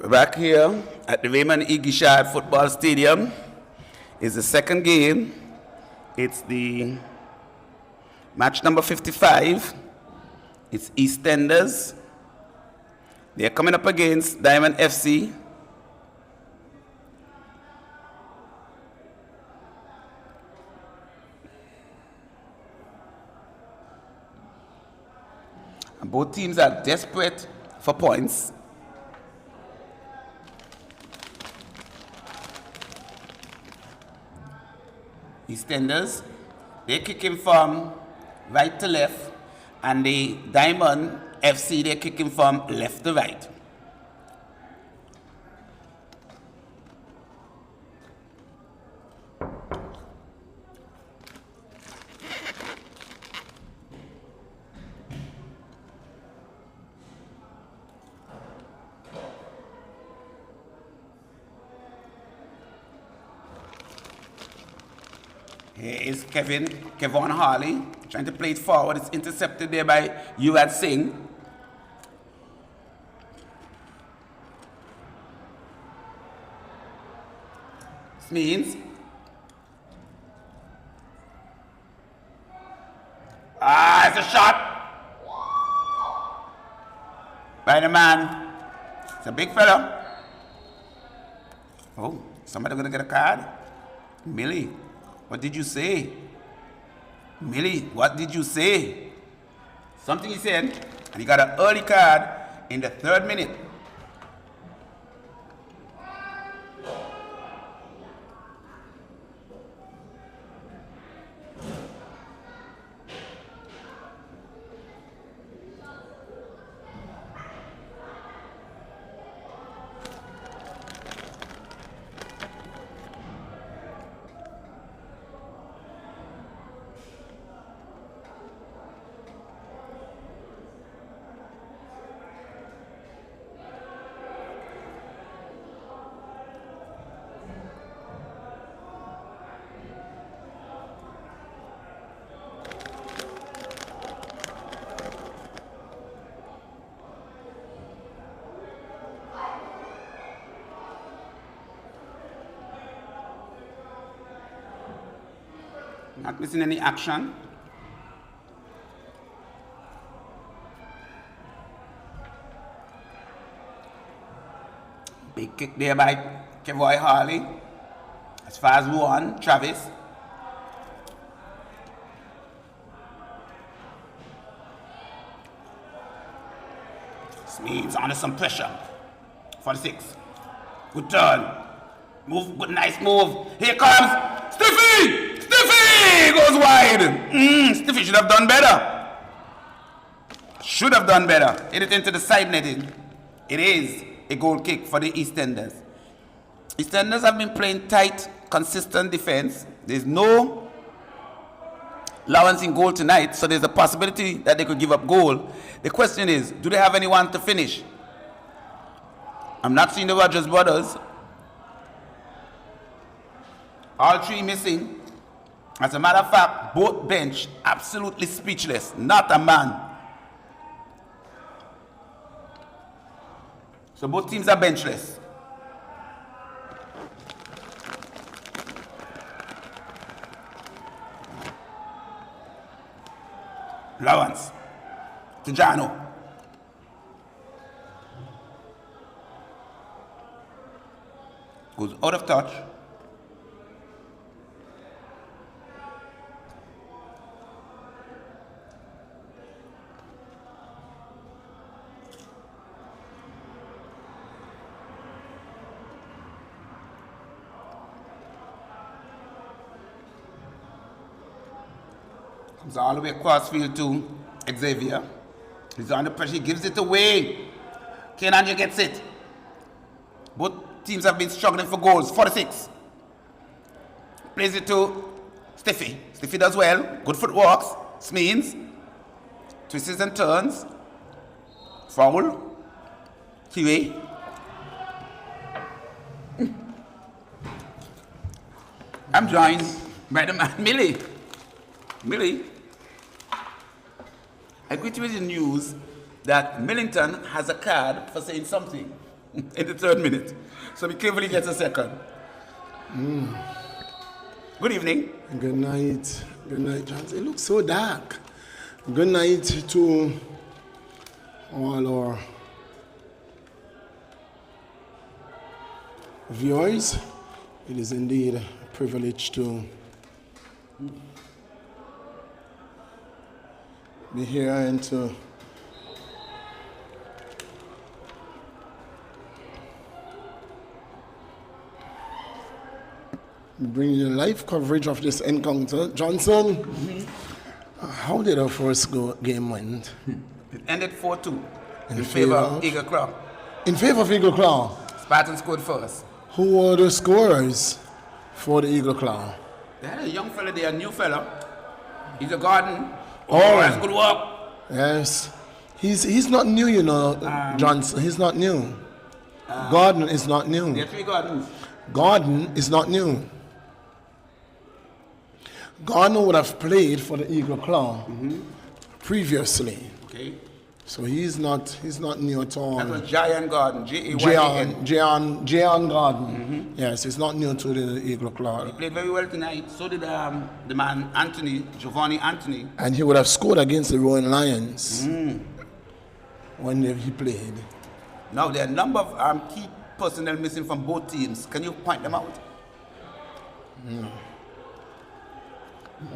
Back here at the Raymond E. Guichard Football Stadium is the second game. It's the match number 55. It's EastEnders. They're coming up against Diamond FC. And both teams are desperate for points. EastEnders, they're kicking from right to left, and the Diamond FC, they're kicking from left to right. Here is Kevon Harley, trying to play it forward. It's intercepted there by Yuvraj Singh. This means it's a shot by the man. It's a big fella. Oh, somebody gonna get a card? Millie. What did you say? Millie, what did you say? Something he said, and he got an early card in the 3rd minute. Not missing any action. Big kick there by Kevon Harley. As far as one, Travis. Smeeds under some pressure. 46. Good turn. Move, good, nice move. Here comes Stiffy! Stiffy goes wide. Stiffy should have done better. Should have done better. Hit it into the side netting. It is a goal kick for the EastEnders. EastEnders have been playing tight, consistent defense. There's no allowance in goal tonight, so there's a possibility that they could give up goal. The question is, do they have anyone to finish? I'm not seeing the Rogers brothers. All three missing. As a matter of fact, both bench absolutely speechless. Not a man. So both teams are benchless. Lawrence. Tijano. Goes out of touch. Comes all the way across field to Xavier. He's under pressure. He gives it away. Kenanja gets it. Both teams have been struggling for goals. 46. Plays it to Stiffy. Stiffy does well. Good footworks. Smeens. Twists and turns. Foul. Kiwi. I'm joined by the man, Millie. Millie. I greet you with the news that Millington has a card for saying something in the 3rd minute. So be careful he gets a second. Good evening. Good night. Good night, Johnson. It looks so dark. Good night to all our viewers. It is indeed a privilege to be here and to bring you live coverage of this encounter. Johnson, how did our first game went? It ended 4-2 in favor of Eagle Claw. In favor of Eagle Claw? Spartan scored first. Who were the scorers for the Eagle Claw? They had a young fella there, a new fella. He's a garden. Oh, that's good work. Yes. He's not new, you know, Johnson. He's not new. Gordon is not new. There are 3 gardens. Gordon is not new. Gordon would have played for the Eagle Claw previously. Okay. So he's not new at all. That was Jayan Garden. Jayan Gordon. Yes, he's not new to the Eagle Claw. He played very well tonight. So did the man Anthony, Giovanni Anthony. And he would have scored against the Rowan Lions when he played. Now there are a number of key personnel missing from both teams. Can you point them out?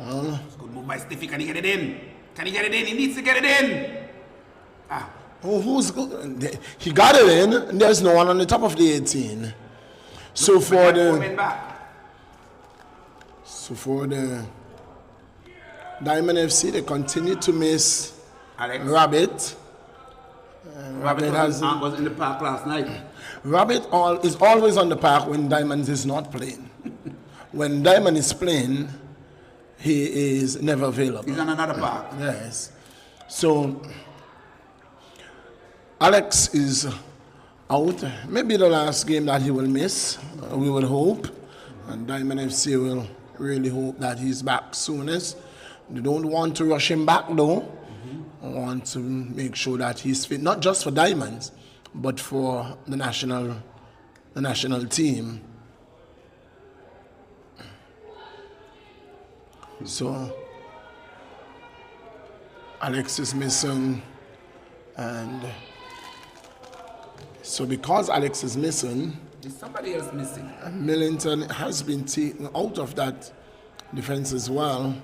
It's good move by Stiffy. Can he get it in? Can he get it in? He needs to get it in. Who's good? He got it in, and there's no one on the top of the 18. So for the Diamond FC, they continue to miss Alex. Rabbit. Rabbit was in the park last night. Rabbit is always on the park when Diamond is not playing. When Diamond is playing, he is never available. He's on another park. Yes. So Alex is out. Maybe the last game that he will miss. We will hope. And Diamond FC will really hope that he's back soonest. They don't want to rush him back though. I want to make sure that he's fit, not just for Diamonds, but for the national team. So Alex is missing, and so because Alex is missing, is somebody else missing? Millington has been taken out of that defense as well.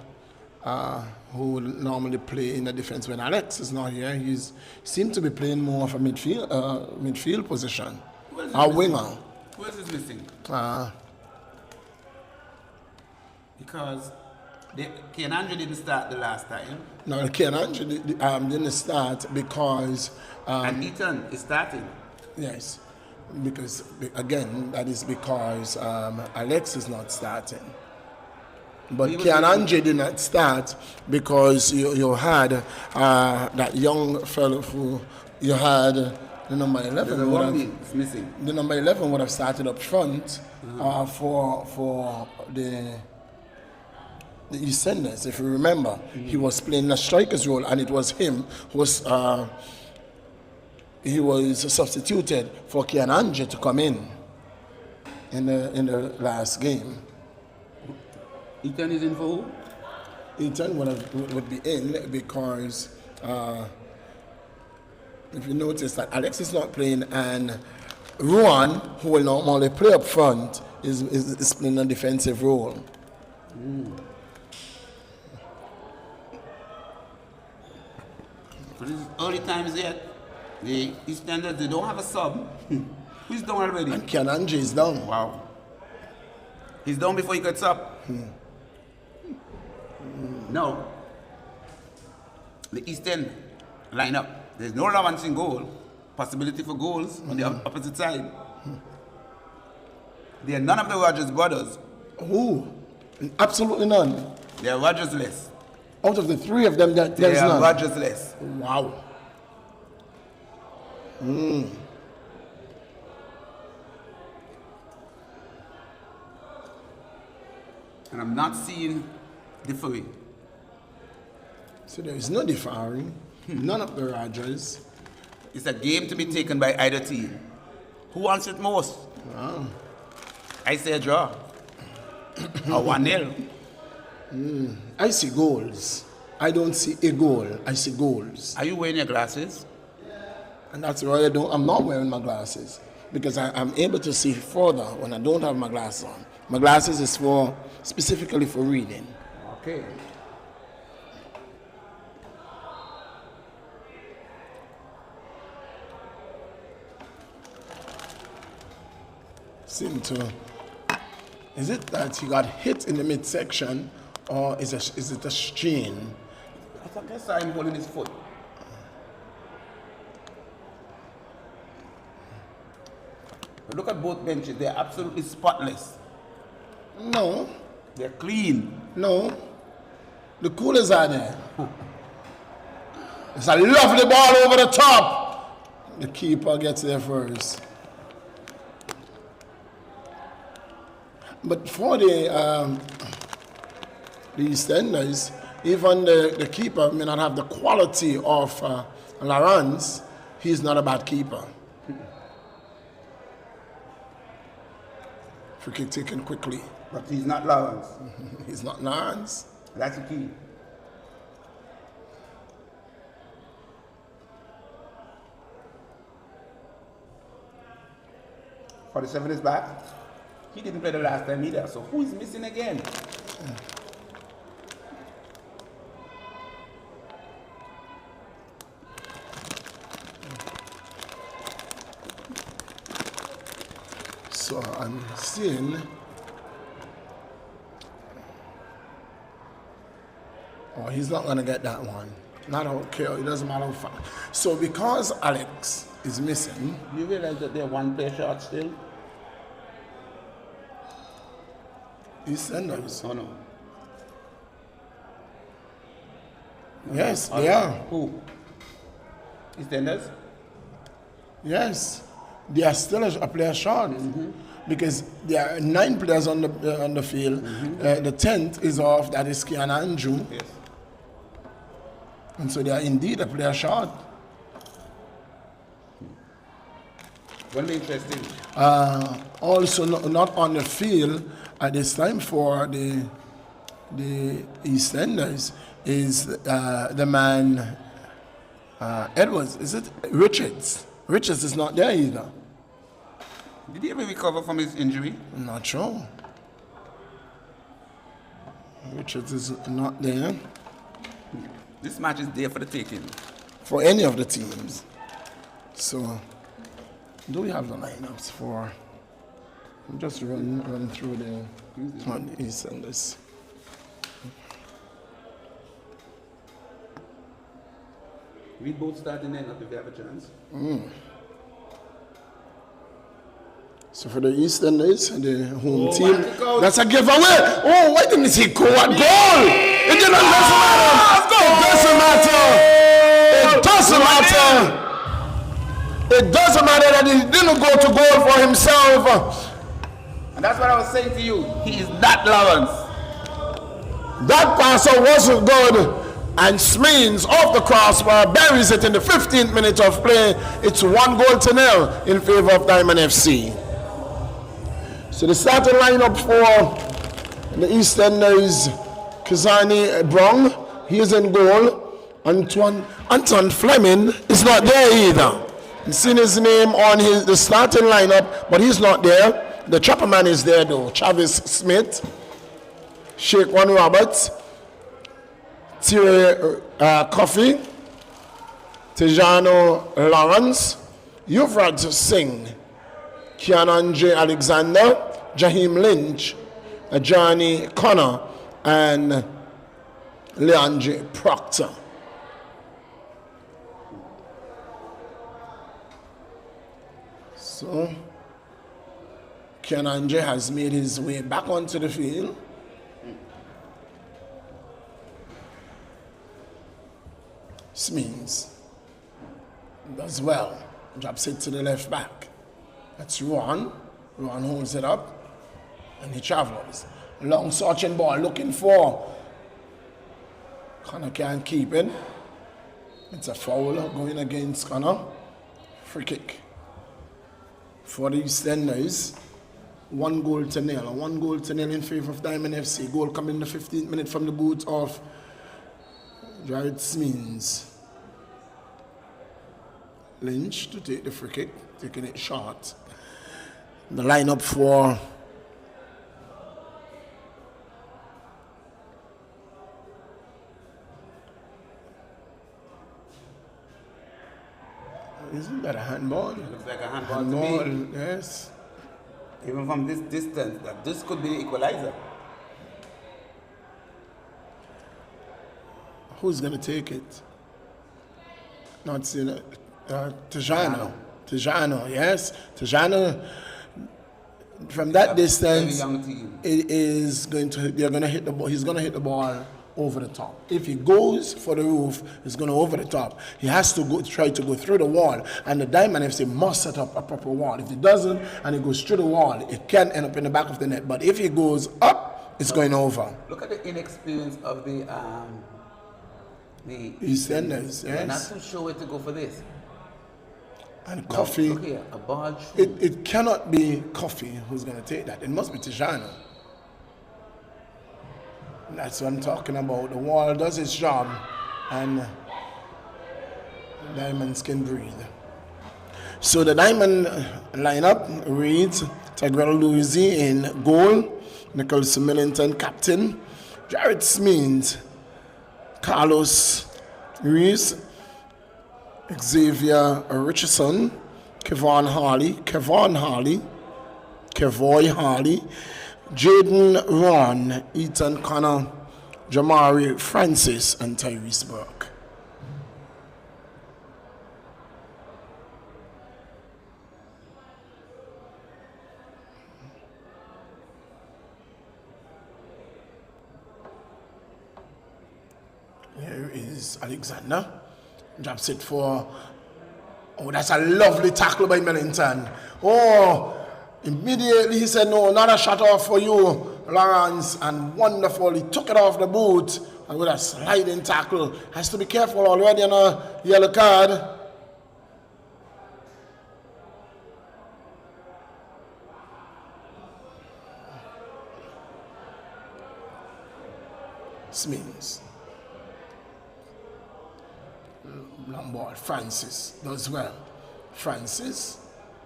Who would normally play in the defense when Alex is not here? He seems to be playing more of a midfield position, a winger. Who else is missing? Because Kenanja didn't start the last time. No, Kenanja didn't start because... and Ethan is starting. Yes, because, again, that is because Alex is not starting. But Kenanja did not start because you had that young fellow who you had the number 11. Missing. The number 11 would have started up front for the EastEnders. If you remember, he was playing a striker's role, and it was him who was he was substituted for Kenanja to come in the last game. Ethan is in for who? Ethan would be in because if you notice that Alex is not playing, and Ruan, who will normally play up front, is playing a defensive role. But this is early times yet. The EastEnders, they don't have a sub. Who's down already? And Kenanja is down. Wow. He's down before he gets up. No. the Eastern lineup, there's no allowance in goal, possibility for goals on the opposite side. There are none of the Rogers brothers. Who? Absolutely none. They are Rogers-less. Out of the three of them, there's They are none. Rogers-less. Wow. And I'm not seeing differing. So there is no differing. None of the Rogers. It's a game to be taken by either team. Who wants it most? Wow. I say a draw. Or 1-0. I see goals. I don't see a goal. I see goals. Are you wearing your glasses? And that's why I'm not wearing my glasses. Because I'm able to see further when I don't have my glasses on. My glasses is specifically for reading. Okay. Is it that he got hit in the midsection, or is it a strain? I guess I'm holding his foot. But look at both benches. They're absolutely spotless. No, They're clean. no. The coolers are there. It's a lovely ball over the top. The keeper gets there first. But for the EastEnders, even the keeper may not have the quality of Lawrence. He's not a bad keeper. Free kick taken quickly. But he's not Lawrence. He's not Lawrence. That's the key. '47 is back. He didn't play the last time either. So who is missing again? So I'm seeing. Oh, he's not gonna get that one. Not okay. It doesn't matter how far. So because Alex is missing, You realize that they're one player short still? EastEnders. Oh no. Yes, they are. Who? EastEnders? Yes, they are still a player short because there are 9 players on the field. The 10th is off. That is Kian Andrew, Yes. and so they are indeed a player short. Going to be interesting. Also, not on the field at this time for the EastEnders is the man Edwards. Is it Richards? Richards is not there either. Did he ever recover from his injury? I'm not sure. Richards is not there This match is there for the taking. for any of the teams. So, do we have the lineups for? Just run through the EastEnders. We both starting then if we have a chance. So for the EastEnders, the home Oh, team, watch it go. that's a giveaway. Oh, why didn't he go at goal? It doesn't matter. It doesn't matter. It doesn't matter that he didn't go to goal for himself. And that's what I was saying to you. He is not Lawrence. That passer wasn't good. And Smeens off the crossbar buries it in the 15th minute of play. It's 1-0 in favor of Diamond FC. So the starting lineup for the EastEnders, Kazani Brong, he is in goal. Anton Fleming is not there either. You've seen his name on the starting lineup, but he's not there. The chopper man is there though. Travis Smith, Sheikh One Roberts, Thierry Coffey, Tejano Lawrence, Yuvraj Singh, Kianan J. Alexander, Jaheim Lynch, Johnny Connor, and Leon J. Proctor. So, Ken Andre has made his way back onto the field. Smins does well. Drops it to the left back. That's Ron. Ron holds it up. And he travels. Long searching ball looking for. Connor can't keep it. It's a foul going against Connor. Free kick. For the EastEnders. 1 goal to nil. 1 goal to nil in favor of Diamond FC. Goal coming in the 15th minute from the boot of Jared Smins. Lynch to take the free kick. Taking it short. The lineup for isn't that a handball? It looks like a handball to me. Yes. Even from this distance, that this could be the equalizer. Who's going to take it? Not seeing it. Tejano. Tejano, yes. Tejano, from that distance, young team. it is going to, they're going to hit the ball. He's going to hit the ball over the top. If he goes for the roof, it's going to over the top. He has to go try to go through the wall, and the Diamond FC must set up a proper wall. If he doesn't, and he goes through the wall, it can end up in the back of the net. But if he goes up, it's going over. Look at the inexperience of the EastEnders, They're not yes. too sure where to go for this. And Now, Coffee, look here, a ball through. it cannot be Coffee who's going to take that. It must be Tejano. That's what I'm talking about. The wall does its job, and Diamonds can breathe. So the Diamond lineup reads Taguero Luisi in goal, Nicholas Millington captain, Jared Smins, Carlos Ruiz, Xavier Richardson, Kevon Harley, Jaden Ron, Ethan Connor, Jamari Francis, and Tyrese Burke. Here is Alexander. Drops it for. Oh, that's a lovely tackle by Millington. Oh, immediately he said, no, not a shot off for you, Lawrence. And wonderful. He took it off the boot and with a sliding tackle. Has to be careful already on a yellow card. Smins. Long ball. Francis does well. Francis.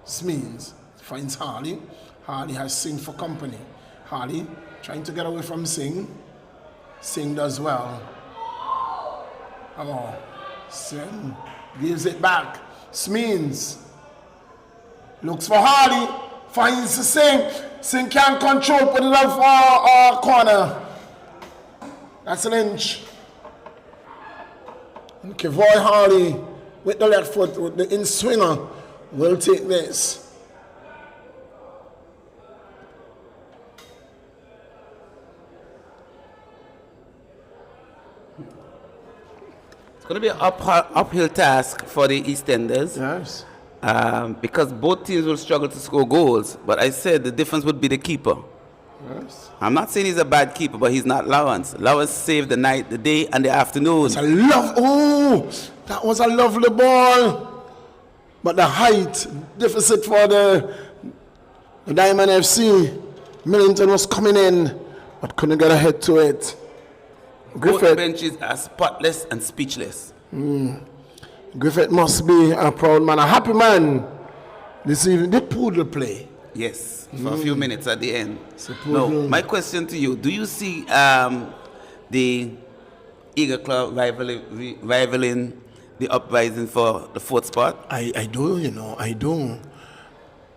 Smins finds Harley. Harley has Singh for company. Harley trying to get away from Singh. Singh does well. Oh, Singh gives it back. Smins looks for Harley. Finds Singh. Singh can't control. Put it up for corner. That's Lynch. And Kevoy Harley with the left foot, with the in-swinger, will take this. It's going to be an uphill task for the EastEnders. Yes. Because both teams will struggle to score goals. But I said the difference would be the keeper. Yes. I'm not saying he's a bad keeper, but he's not Lawrence. Lawrence saved the night, the day, and the afternoon. That was a lovely ball. But the height deficit for the Diamond FC. Millington was coming in, but couldn't get ahead to it. Both benches are spotless and speechless. Griffith must be a proud man, a happy man. This evening, did Poodle play? Yes, for a few minutes at the end. Now, my question to you, do you see the Eagle Club rivaling the uprising for the fourth spot? I do, I do.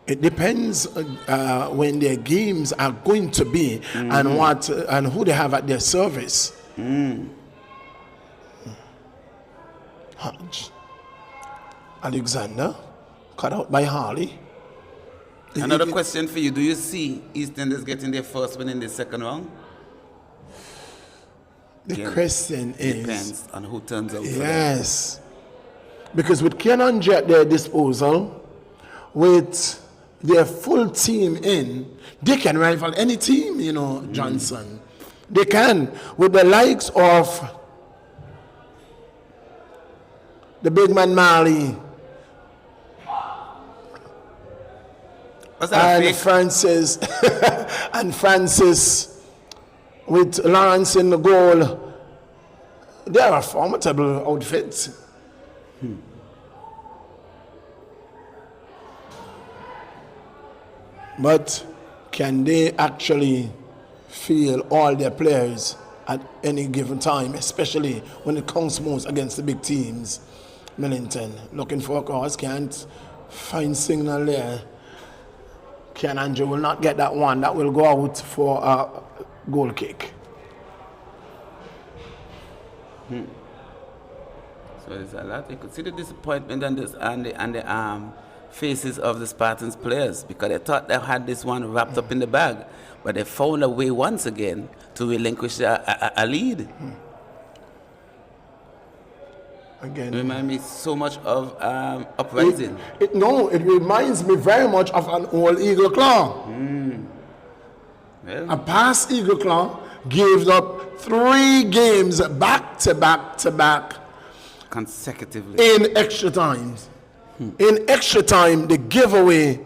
It depends when their games are going to be and who they have at their service. Hodge. Alexander, cut out by Harley. Another question for you. Do you see EastEnders getting their first win in the second round? The question is... Depends on who turns out for them. Yes. Because with Kenanji at their disposal, with their full team in, they can rival any team, you know, Johnson. They can. With the likes of the big man Marley and Francis and Francis with Lawrence in the goal. They are a formidable outfit. But can they actually feel all their players at any given time, especially when it comes most against the big teams? Millington looking for a cross, can't find signal there. Kenanji will not get that one. That will go out for a goal kick. So there's a lot. You could see the disappointment on the faces of the Spartans players because they thought they had this one wrapped up in the bag, but they found a way once again to relinquish a lead. Again, It reminds me so much of Uprising. it reminds me very much of an old Eagle Claw. Well, A past Eagle Claw gave up 3 games back to back consecutively. in extra times. In extra time, they give away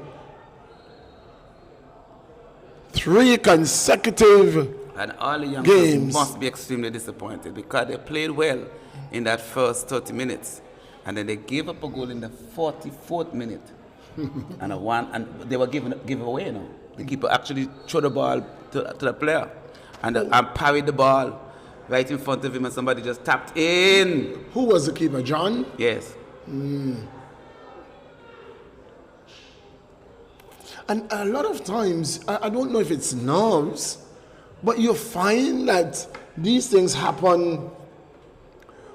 3 consecutive And all the young games. players must be extremely disappointed because they played well in that first 30 minutes. And then they gave up a goal in the 44th minute. and they were give away, you know. The keeper actually threw the ball to the player and parried the ball right in front of him, and somebody just tapped in. Who was the keeper, John? Yes. And a lot of times, I don't know if it's nerves, but you find that these things happen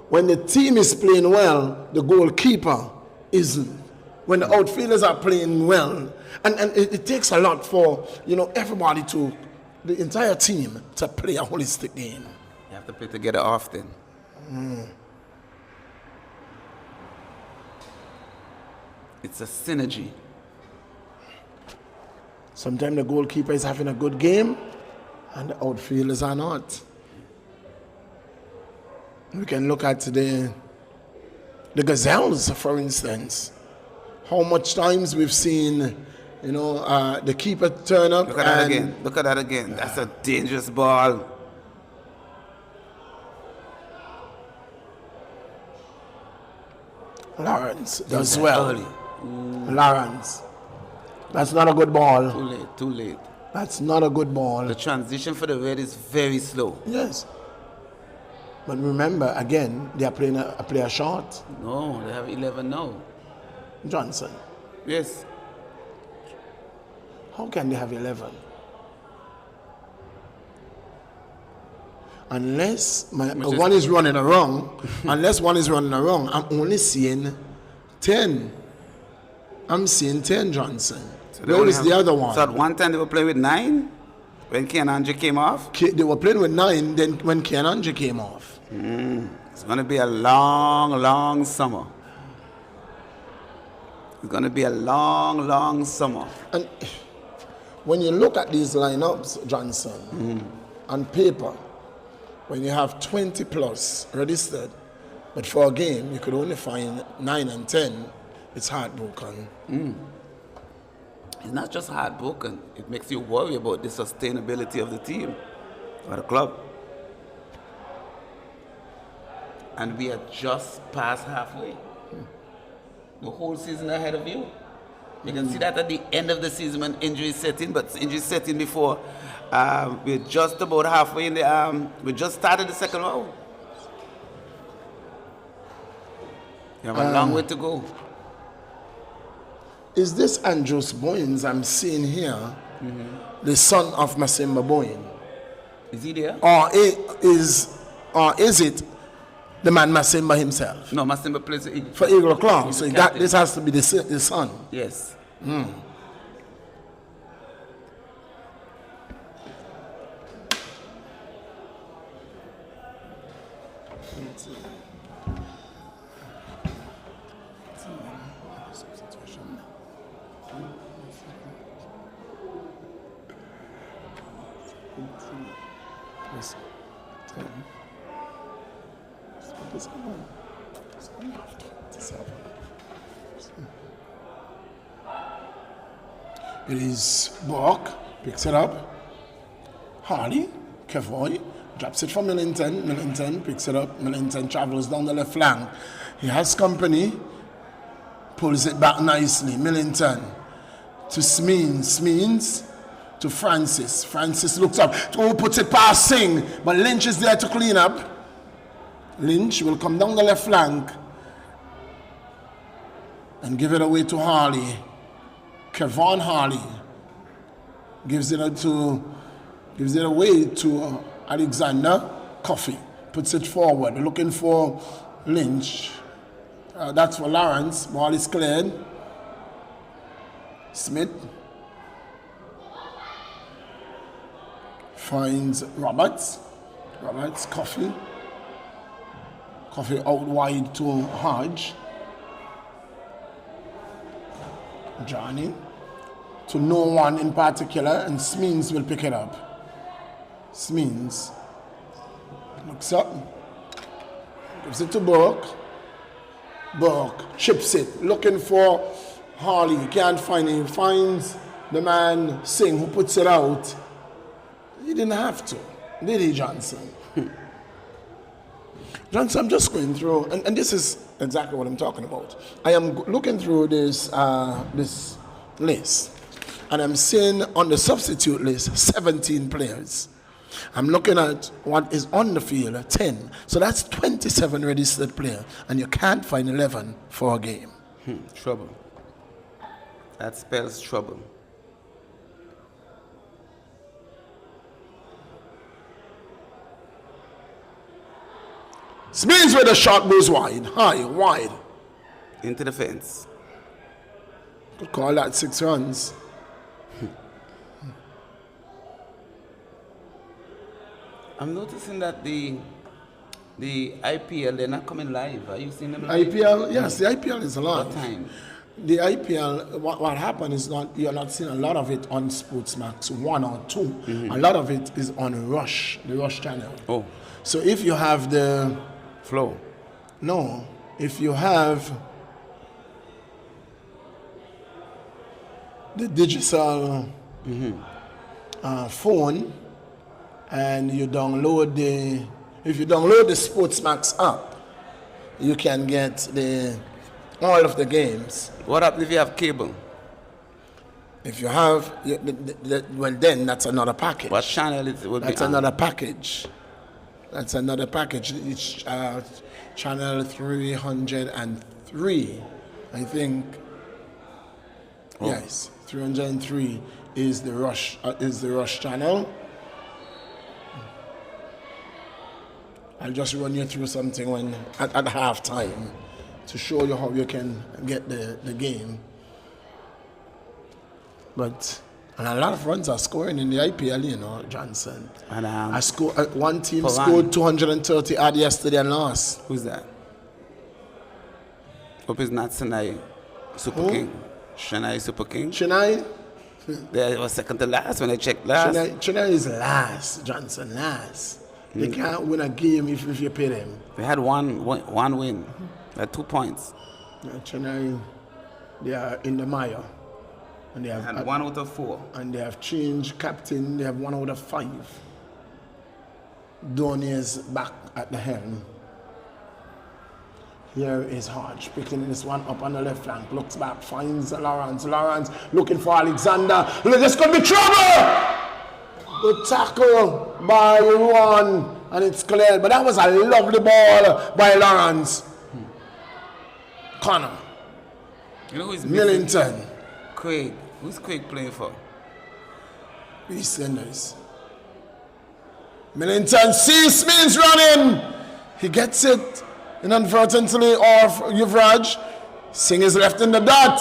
when the team is playing well, the goalkeeper isn't. When the outfielders are playing well. And it takes a lot for, everybody the entire team to play a holistic game. You have to play together often. It's a synergy. Sometimes the goalkeeper is having a good game and the outfielders are not. We can look at the Gazelles, for instance. How much times we've seen, the keeper turn up. Look at that again. Look at that again. That's a dangerous ball. Lawrence does well. Early. Lawrence. That's not a good ball. Too late. That's not a good ball. The transition for the red is very slow. Yes. But remember, again, they are playing a player short. No, they have 11 now. Johnson. Yes. How can they have 11? Unless one is running wrong, I'm only seeing 10. I'm seeing 10, Johnson. So where is the other one? So at one time they were playing with 9 when Kenanji came off? They were playing with 9 then when Kenanji came off. It's going to be a long, long summer. It's going to be a long, long summer. And when you look at these lineups, Johnson, on paper, when you have 20 plus registered, but for a game you could only find 9 and 10, it's heartbroken. It's not just heartbroken. It makes you worry about the sustainability of the team or the club. And we are just past halfway. The whole season ahead of you. You can see that at the end of the season when injuries set in, but injuries set in before. We're just about halfway in the. We just started the second round. You have a long way to go. Is this Andrews Boyens I'm seeing here, the son of Masimba Boyens? Is he there? Or is it the man Masimba himself? No, Masimba plays For Eagle Claw, He's so the that captain. this has to be the son. Yes. It is Bork, picks it up. Harley, Kevoy, drops it for Millington. Millington picks it up. Millington travels down the left flank. He has company, pulls it back nicely. Millington to Smeens to Francis. Francis looks up. Oh, puts it past Singh, but Lynch is there to clean up. Lynch will come down the left flank and give it away to Harley. Kevon Harley gives it away to Alexander Coffey. Puts it forward, looking for Lynch. That's for Lawrence. Ball is cleared. Smith finds Roberts. Coffey out wide to Hodge. Johnny to no one in particular, and Smeens will pick it up. Smeens looks up, gives it to Burke. Chips it, looking for Harley. Can't find him. Finds the man Singh who puts it out. He didn't have to, did he, Johnson? Johnson, I'm just going through, and this is exactly what I'm talking about. I am looking through this list, and I'm seeing on the substitute list 17 players. I'm looking at what is on the field, 10. So that's 27 registered players, and you can't find 11 for a game. Trouble. That spells trouble. Smeens with a shot goes wide. Into the fence. Could call that 6 runs. I'm noticing that the IPL, they're not coming live. Are you seeing them live? IPL, yes, the IPL is live. What time? The IPL, what happened is you're not seeing a lot of it on Sportsmax 1 or 2. Mm-hmm. A lot of it is on the Rush channel. Oh. So if you have the Flow. No, if you have the digital phone and you download the Sportsmax app, you can get all of the games. What happens if you have cable? If you have, well, then that's another package. What channel it will be That's on? another package. That's another package. It's channel 303, I think. Oh. Yes, 303 is the Rush channel. I'll just run you through something at halftime to show you how you can get the game. But and a lot of runs are scoring in the IPL, Johnson. And one team scored 230 odd yesterday and lost. Who's that? Hope it's not Chennai Super King. Chennai Super King. Chennai? They was second to last when I checked last. Chennai is last, Johnson, last. They can't win a game if you pay them. They had one win. They had 2 points. Chennai, they are in the mire. And they have 1 out of 4. And they have changed captain. They have 1 out of 5. Dhoni is back at the helm. Here is Hodge picking this one up on the left flank. Looks back, finds Lawrence. Lawrence looking for Alexander. This could be trouble! The tackle by Ruan, and it's cleared. But that was a lovely ball by Lawrence. Connor. You know who is Millington. Craig. Who's Craig playing for? EastEnders. Millington sees Smith running. He gets it inadvertently off Yuvraj. Singh is left in the dot.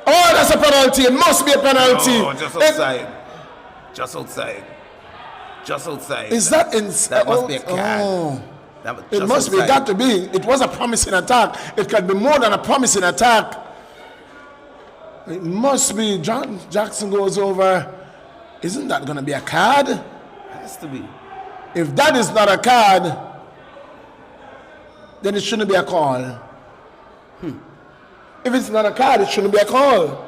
Oh, that's a penalty. It must be a penalty. Oh, just outside. Just outside. Just outside. Is that inside? That must be a card. Oh. That was It just must be, outside. got to be. It was a promising attack. It can be more than a promising attack. It must be. John Jackson goes over. Isn't that going to be a card? Has to be. If that is not a card, then it shouldn't be a call. If it's not a card, it shouldn't be a call.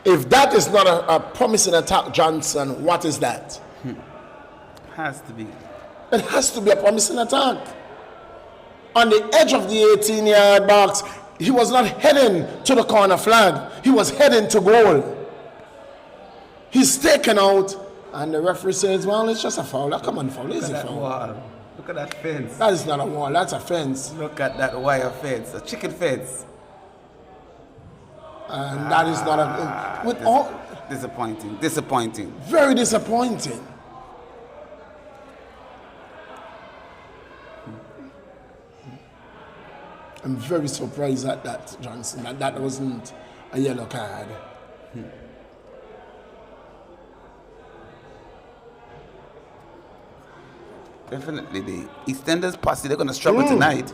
If that is not a promising attack, Johnson, what is that? Has to be. It has to be a promising attack. On the edge of the 18-yard box, he was not heading to the corner flag. He was heading to goal. He's taken out, and the referee says, well, it's just a foul. Come on, foul. It's Look a at that foul. wall. Look at that fence. That is not a wall. That's a fence. Look at that wire fence. A chicken fence. And that is not a... With all, Disappointing. Disappointing. very disappointing. I'm very surprised at that, Johnson. That wasn't a yellow card. Definitely the EastEnders posse, they're going to struggle tonight.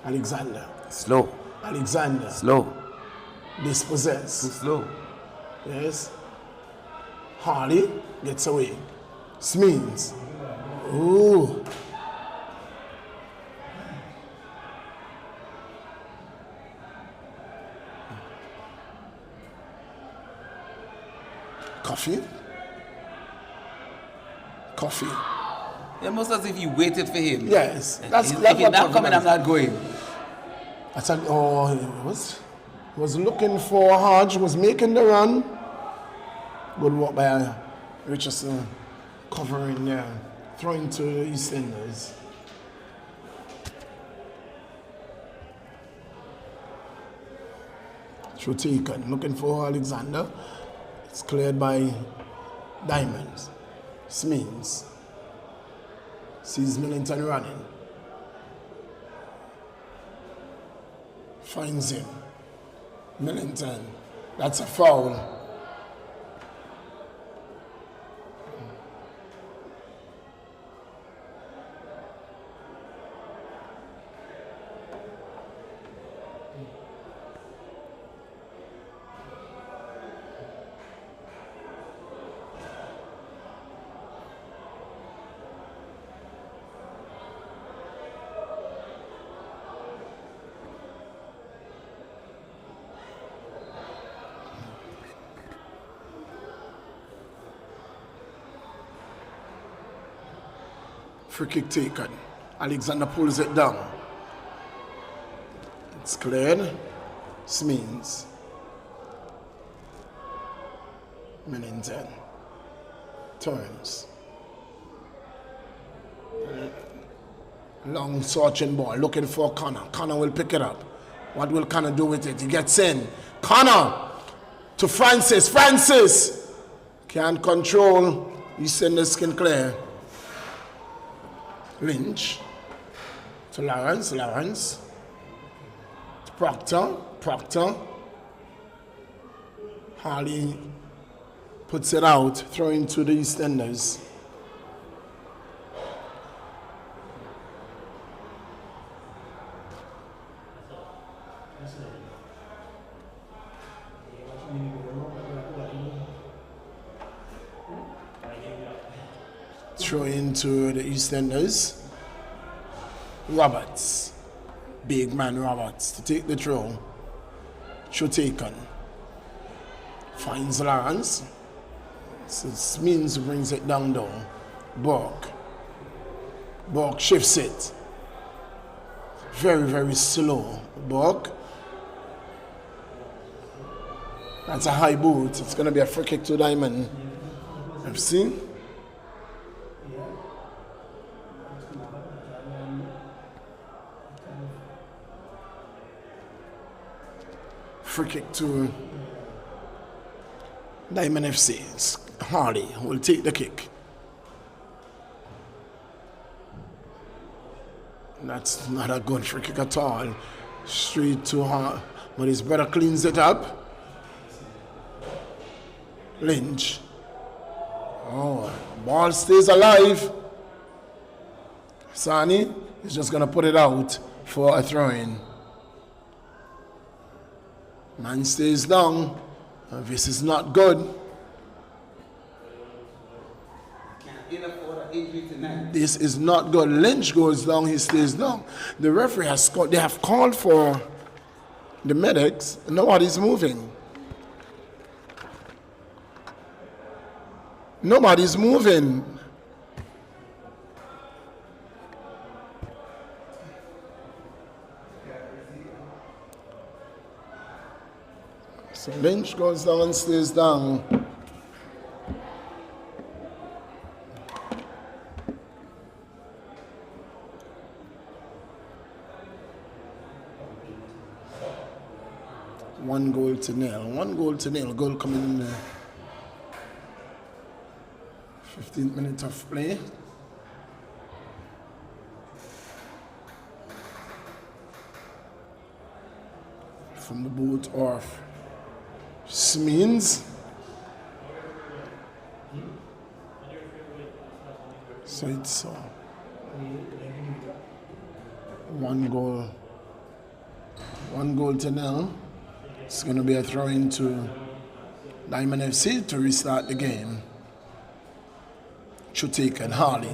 Alexander. Slow. Alexander. Slow. Dispossess. Too slow. Yes. Harley gets away. Smeens. Ooh. Coffee. Coffee. Almost as if you waited for him. Yes. That's If he's what not coming, I'm confidence. not going. I said, oh, he was looking for Hodge, was making the run. Good work by Richardson, covering there, throwing to the EastEnders. Through taken, looking for Alexander. It's cleared by Diamonds. Smeens sees Millington running. Finds him. Millington. That's a foul. Free kick taken. Alexander pulls it down. It's cleared. Smeens. Millington. Turns. Long searching ball, looking for Connor. Connor will pick it up. What will Connor do with it? He gets in. Connor to Francis. Francis can't control. He sends the skin clear. Lynch to Lawrence. Lawrence to Proctor. Proctor. Harley puts it out, throwing to the EastEnders. Throw into the EastEnders. Roberts. Big man Roberts to take the throw. Throw taken. Finds Lawrence. So Smeens brings it down. Bork. Bork shifts it. Very, very slow. Bork. That's a high boot. It's going to be a free kick to Diamond FC. Free kick to Diamond FC. It's Harley will take the kick. That's not a good free kick at all. Straight to her. But his brother cleans it up. Lynch. Oh, ball stays alive. Sani is just going to put it out for a throw-in. Man stays down. This is not good. This is not good. Lynch goes down, he stays down. The referee has called, they have called for the medics. Nobody's moving. Nobody's moving. So Lynch goes down and stays down. One goal to nil. 1 goal to nil. Goal coming in the 15th minute of play. From the boot of Smeens. So it's 1 goal. 1 goal to nil. It's going to be a throw into Diamond FC to restart the game. Chutik and Harley.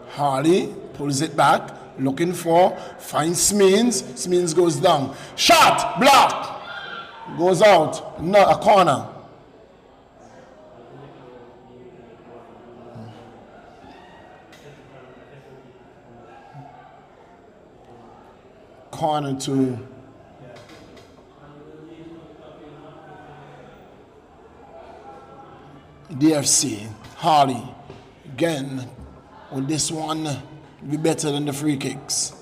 Harley pulls it back, looking for, finds Smeens. Smeens goes down. Shot! Block! Goes out. No, a corner. Corner to DFC. Harley. Again, will this one be better than the free kicks?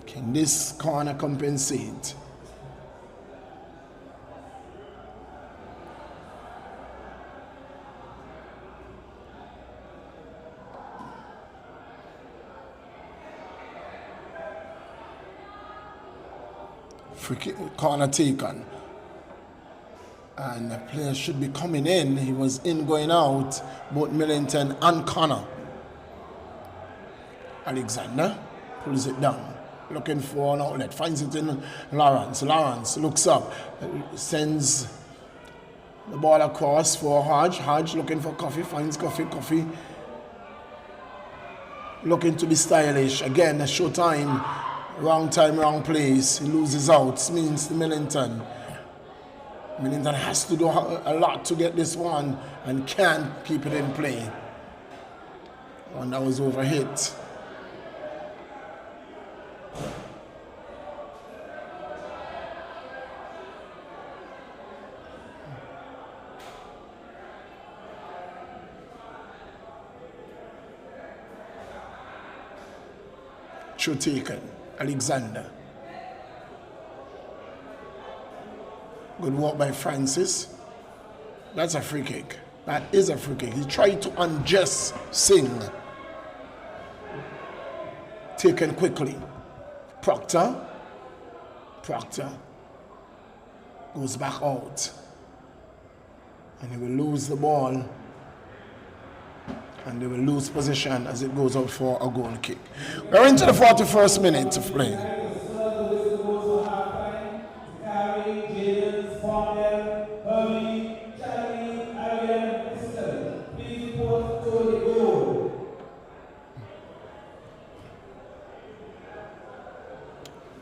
Can this corner compensate? Free kick, corner taken. And the player should be coming in. He was in, going out, both Millington and Connor. Alexander pulls it down, looking for an outlet, finds it in Lawrence. Lawrence looks up, sends the ball across for Hodge. Hodge looking for Coffee, finds Coffee. Looking to be stylish. Again, a show time, wrong time, wrong place. He loses out. Means to Millington. Millington has to do a lot to get this one and can't keep it in play. One that was overhit. Should taken. Alexander. Good work by Francis. That's a free kick. That is a free kick. He tried to unjust Singh. Taken quickly. Proctor goes back out. And he will lose the ball. And they will lose position as it goes out for a goal kick. We're into the 41st minute of play.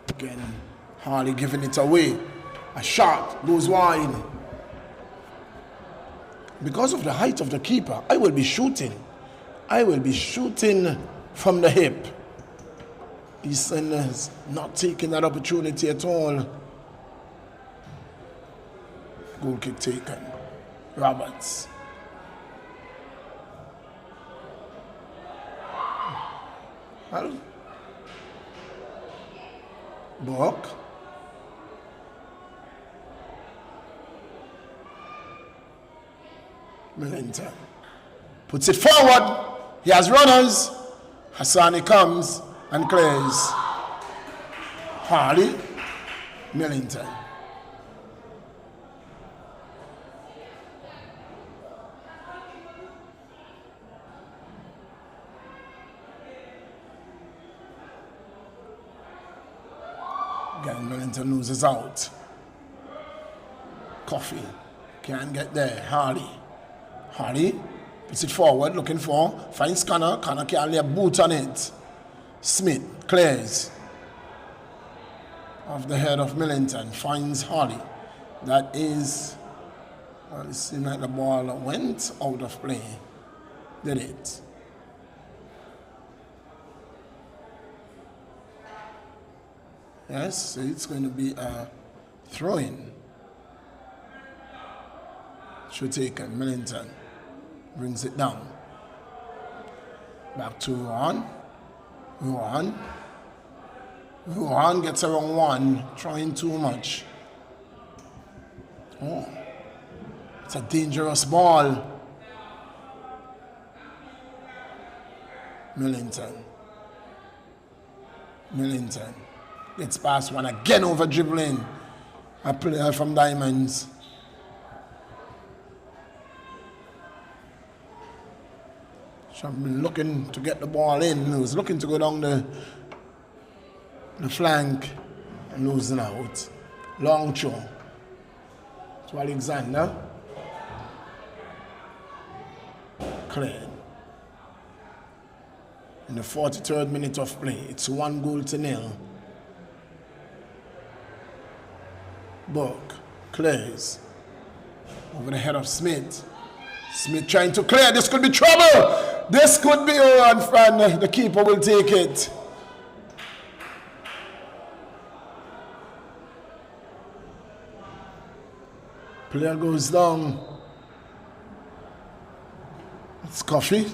Again, Harley giving it away. A shot goes wide. Because of the height of the keeper, I will be shooting from the hip. Easton is not taking that opportunity at all. Goal kick taken. Roberts. Well, Bork. Millington puts it forward He has runners. Hassani comes and clears. Harley, Millington. Again, Millington loses out. Coffee can't get there. Harley puts it forward, looking for, finds Connor. Connor can't lay a boot on it. Smith clears off the head of Millington, finds Harley. That is, well, it seemed like the ball went out of play. Did it? Yes, so it's going to be a throw-in. Should take it. Millington brings it down. Back to Rohan. Rohan gets around one, trying too much. Oh, it's a dangerous ball. Millington gets past one again over dribbling. A player from Diamonds. Should have been looking to get the ball in. He was looking to go down the flank and losing out. Long throw to Alexander. Cleared. In the 43rd minute of play, it's 1-0. Burke clears over the head of Smith. Smith trying to clear. This could be trouble. This could be and the keeper will take it. Player goes down. It's Coffee.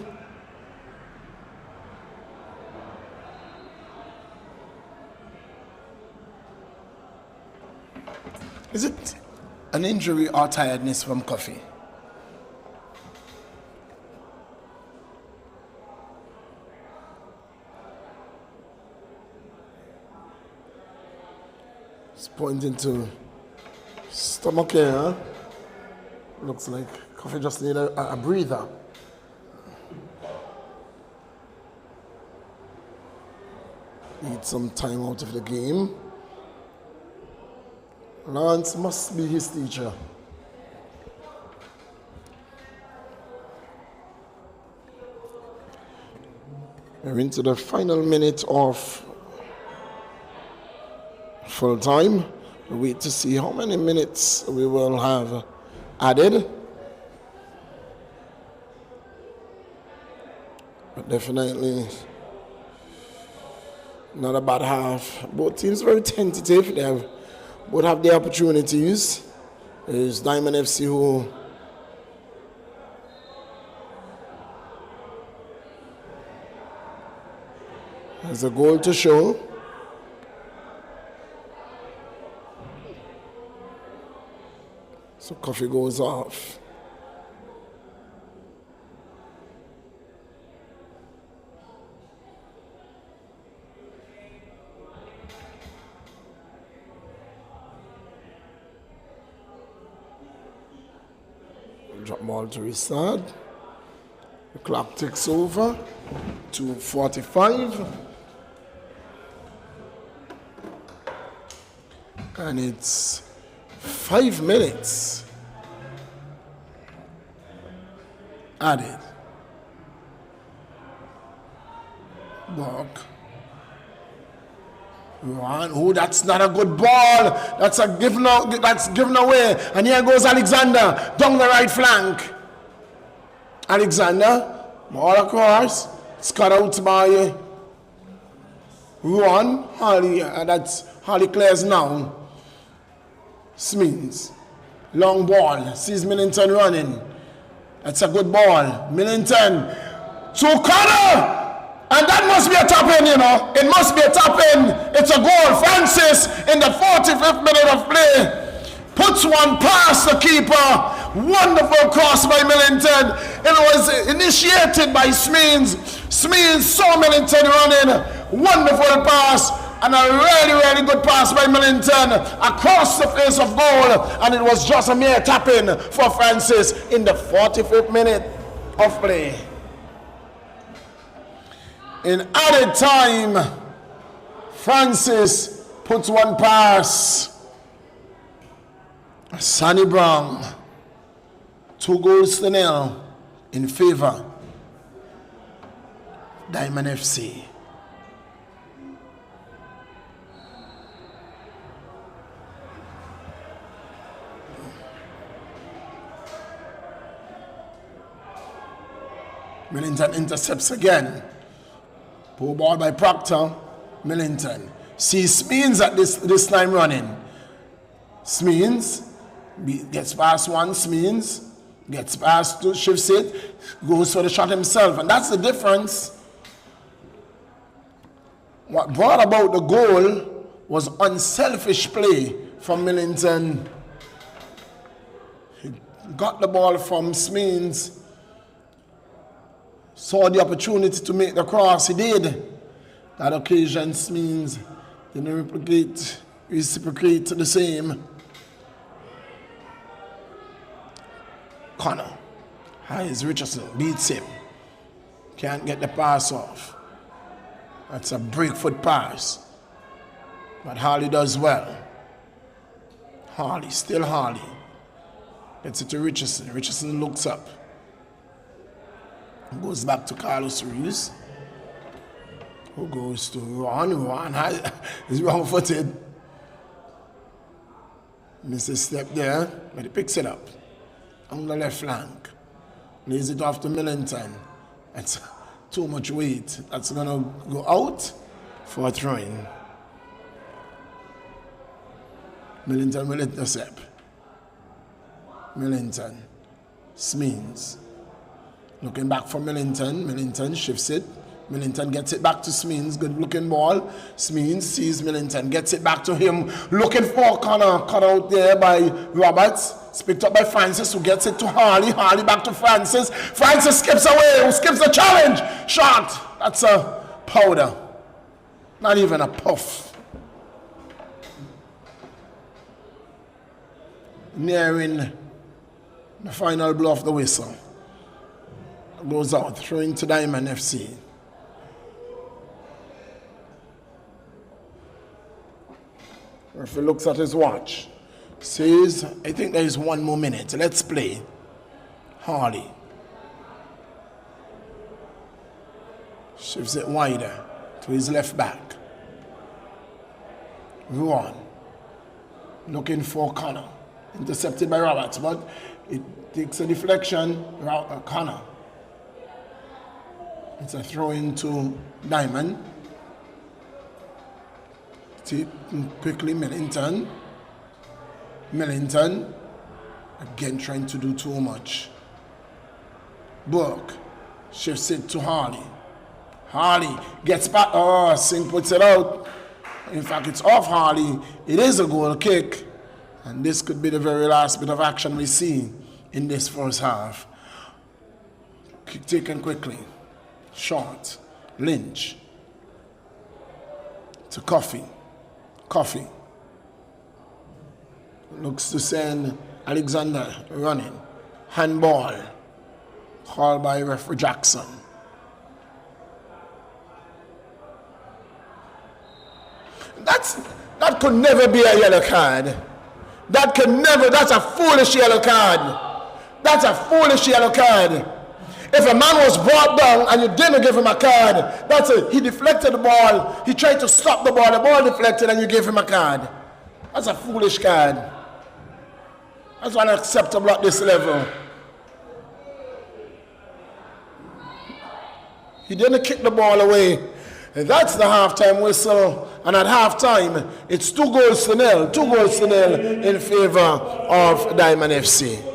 Is it an injury or tiredness from Coffee? It's pointing to stomach here. Huh? Looks like Coffee just need a breather. Need some time out of the game. Lawrence must be his teacher. We're into the final minute of full time. We wait to see how many minutes we will have added. But definitely not a bad half. Both teams very tentative. They both have the opportunities. There's Diamond FC who has a goal to show. So Coffee goes off. Drop ball to restart. The clock ticks over. 2:45. And it's 5 minutes added. Buck. Oh, that's not a good ball. That's given away. And here goes Alexander down the right flank. Alexander, ball across. It's cut out by Ron. Harley, that's Harley clears now. Smith, long ball. Sees Millington running. That's a good ball. Millington to Connor. And that must be a tap in, you know. It must be a tap in. It's a goal. Francis, in the 45th minute of play, puts one past the keeper. Wonderful cross by Millington. It was initiated by Smeens. Smeens saw Millington running. Wonderful pass. And a really, really good pass by Millington across the face of goal. And it was just a mere tap-in for Francis in the 45th minute of play. In added time, Francis puts one pass. Sonny Brown, 2-0 in favor Diamond FC. Millington intercepts again. Poor ball by Proctor. Millington sees Smeens at this time running. Smeens gets past one. Smeens gets past two. Shifts it. Goes for the shot himself. And that's the difference. What brought about the goal was unselfish play from Millington. He got the ball from Smeens. Saw the opportunity to make the cross. He did. That occasion Smeens didn't reciprocate the same. Connor. Hayes Richardson beats him. Can't get the pass off. That's a breakfoot pass. But Harley does well. Harley, still Harley. Gets it to Richardson. Richardson looks up. Goes back to Carlos Ruiz. Who goes to Ron. Ron is wrong-footed. Misses a step there, but he picks it up. On the left flank. Lays it off to Millington. That's too much weight. That's going to go out for a throw-in. Millington will intercept. Millington. Smeens. Looking back for Millington. Millington shifts it. Millington gets it back to Smeens. Good looking ball. Smeens sees Millington. Gets it back to him. Looking for Connor. Cut out there by Roberts. It's picked up by Francis, who gets it to Harley. Harley back to Francis. Francis skips away. Who skips the challenge? Shot. That's a powder. Not even a puff. Nearing the final blow of the whistle. Goes out, throwing to Diamond FC. If he looks at his watch, says, I think there is one more minute. Let's play. Harley. Shifts it wider to his left back. Ruan. Looking for Connor. Intercepted by Roberts, but it takes a deflection. Connor. It's a throw into Diamond. Quickly, Millington. Millington. Again, trying to do too much. Burke shifts it to Harley. Harley gets back. Oh, Singh puts it out. In fact, it's off Harley. It is a goal kick. And this could be the very last bit of action we see in this first half. Kick taken quickly. Short. Lynch. To Coffee. Coffee. Looks to send Alexander running. Handball. Called by referee Jackson. That could never be a yellow card. That could never, that's a foolish yellow card. That's a foolish yellow card. If a man was brought down and you didn't give him a card, that's it. He deflected the ball. He tried to stop the ball deflected, and you gave him a card. That's a foolish card. That's unacceptable at this level. He didn't kick the ball away. And that's the halftime whistle. And at halftime, it's 2-0. 2-0 in favor of Diamond FC.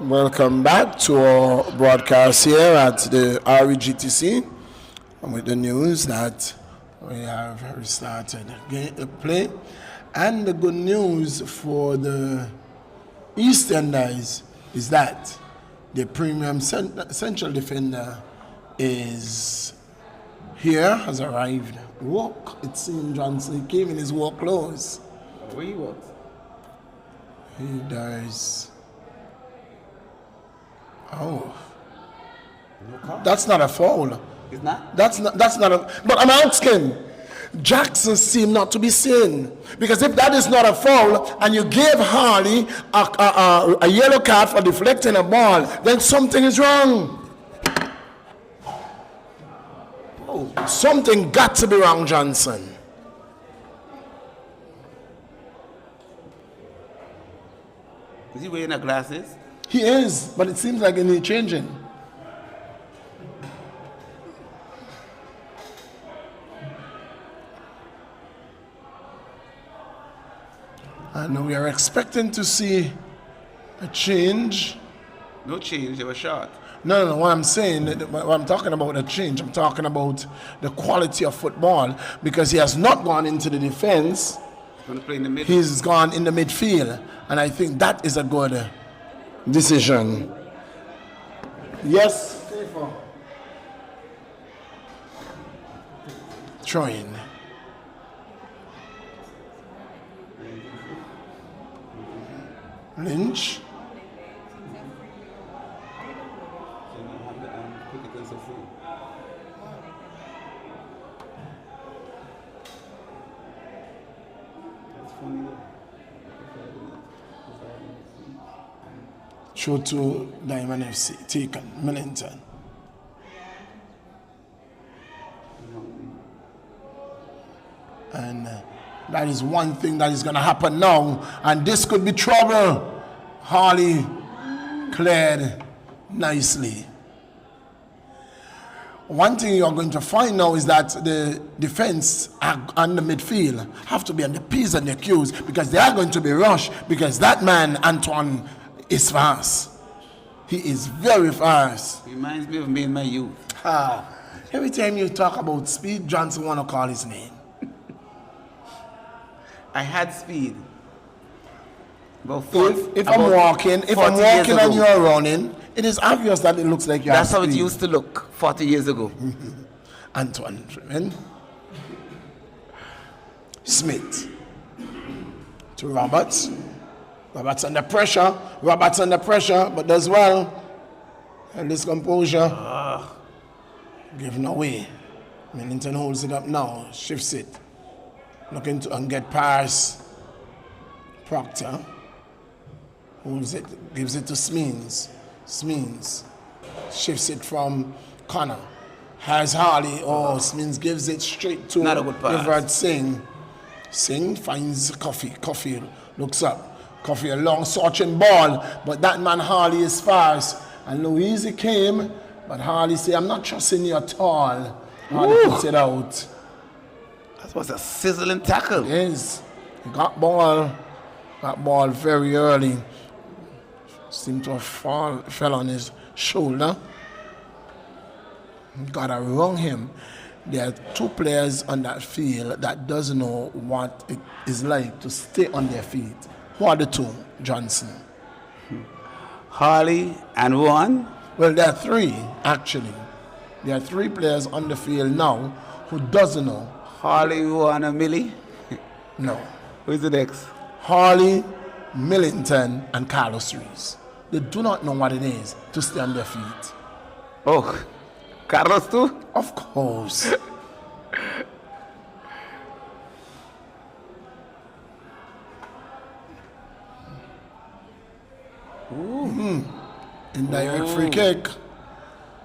Welcome back to our broadcast here at the REGTC with the news that we have restarted the play. And the good news for the Easterners is that the premium central defender is here, has arrived. Walk, it seems Johnson came in his work clothes. Where he works? He does. Oh, that's not a foul. It's not? That's not a. But I'm asking. Jackson seemed not to be seen, because if that is not a foul and you gave Harley a yellow card for deflecting a ball, then something is wrong. Oh, something got to be wrong, Johnson. Is he wearing the glasses? He is, but it seems like he needs changing. And we are expecting to see a change. No change, they were short. No, what I'm saying, what I'm talking about a change, I'm talking about the quality of football, because he has not gone into the defense. He's going to play in the middle. He's gone in the midfield, and I think that is a good decision. Yes. Throwing. Lynch. Show to Diamond FC, taken, Millington. And that is one thing that is going to happen now, and this could be trouble. Harley cleared nicely. One thing you're going to find now is that the defense and the midfield have to be on the P's and the Q's, because they are going to be rushed, because that man, Antoine, is fast. He is very fast. He reminds me of me in my youth. Every time you talk about speed, Johnson want to call his name. I had speed. If I'm walking and you're running, it is obvious that it looks like you're That's how it used to look 40 years ago. Antoine driven. Smith to Roberts. Roberts under pressure, but does well. And this composure. Given away. Millington holds it up now, shifts it. Looking to get past Proctor. Holds it, gives it to Smeens. Smeens shifts it from Connor. Has Harley. Oh, Smeens gives it straight to Everett Singh. Singh finds Coffee. Coffee looks up. Coffee, a long searching ball, but that man Harley is fast. And Louise came, but Harley said, I'm not trusting you at all. Harley puts it out. That was a sizzling tackle. It is. He got ball very early. Seemed to have fell on his shoulder. Gotta wrong him. There are two players on that field that doesn't know what it is like to stay on their feet. Who are the two, Johnson? Harley and one? Well, there are three, actually. There are three players on the field now who doesn't know. Harley, Juan, and Millie? No. Who's the next? Harley, Millington, and Carlos Rees. They do not know what it is to stay on their feet. Oh, Carlos too? Of course. Indirect free kick.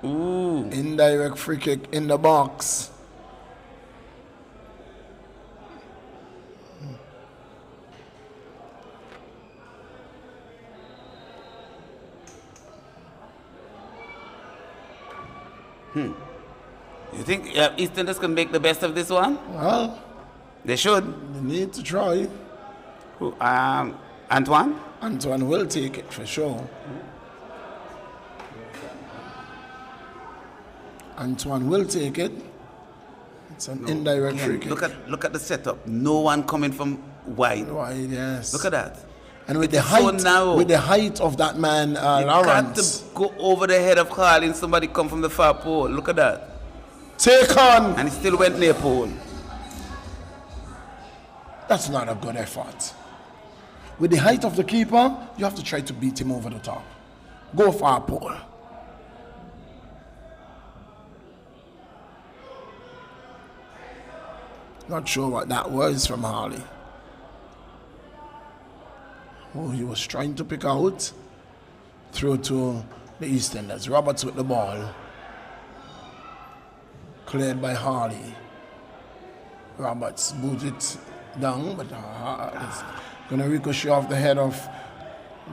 Indirect free kick in the box. You think Easterners can make the best of this one? Well, they should. They need to try. Who? Antoine? Antoine will take it for sure. Antoine will take it. It's an indirect free kick. Look at the setup. No one coming from wide. Wide, yes. Look at that. And with It's the height of that man, You got Lawrence. to go over the head of Harley and somebody come from the far pole. Look at that. Take on. And he still went near pole. That's not a good effort. With the height of the keeper, you have to try to beat him over the top. Go far pole. Not sure what that was from Harley. Oh, he was trying to pick out. Throw to the Easterners. Roberts with the ball. Cleared by Harley. Roberts boot it down, but it's going to ricochet off the head of.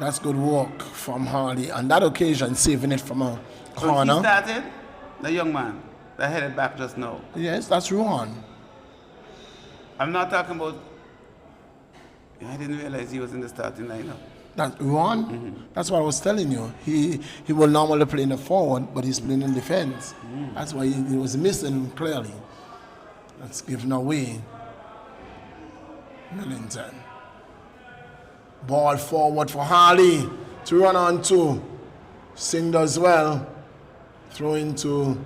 That's good work from Harley. On that occasion, saving it from a corner. So he started, the young man that headed back just now. Yes, that's Ruan. I'm not talking about. I didn't realize he was in the starting lineup. That's Ruan? Mm-hmm. That's what I was telling you. He will normally play in the forward, but he's playing in defense. That's why he was missing clearly. That's given away. Millington. Ball forward for Harley to run on to. Singh does well. Throw into.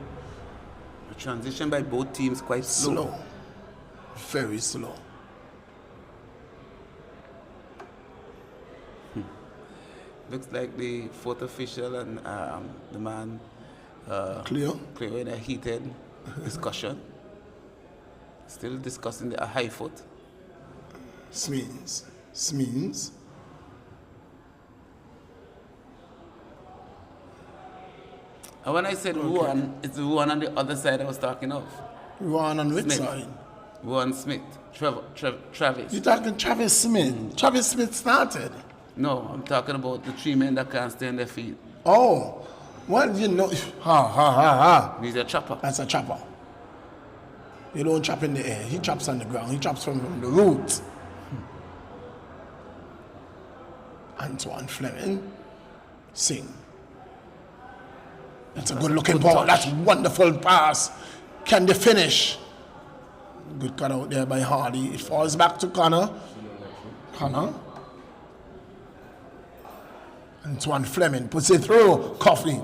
The transition by both teams quite slow. Very slow. Looks like the fourth official and the man Clear in a heated discussion. Still discussing a high foot. Smins. And when I said Ruan, it's the one on the other side I was talking of. Ruan on which Smith. side? Ruan Smith. Travis. You're talking Travis Smith. Travis Smith started. No, I'm talking about the three men that can't stay on their feet. Oh, well, you know, He's a chopper. That's a chopper. You don't chop in the air. He chops on the ground. He chops from the roots. Antoine Fleming. Singh. That's a good-looking ball. That's a wonderful pass. Can they finish? Good cut out there by Hardy. It falls back to Connor. Antoine Fleming puts it through. Coffee.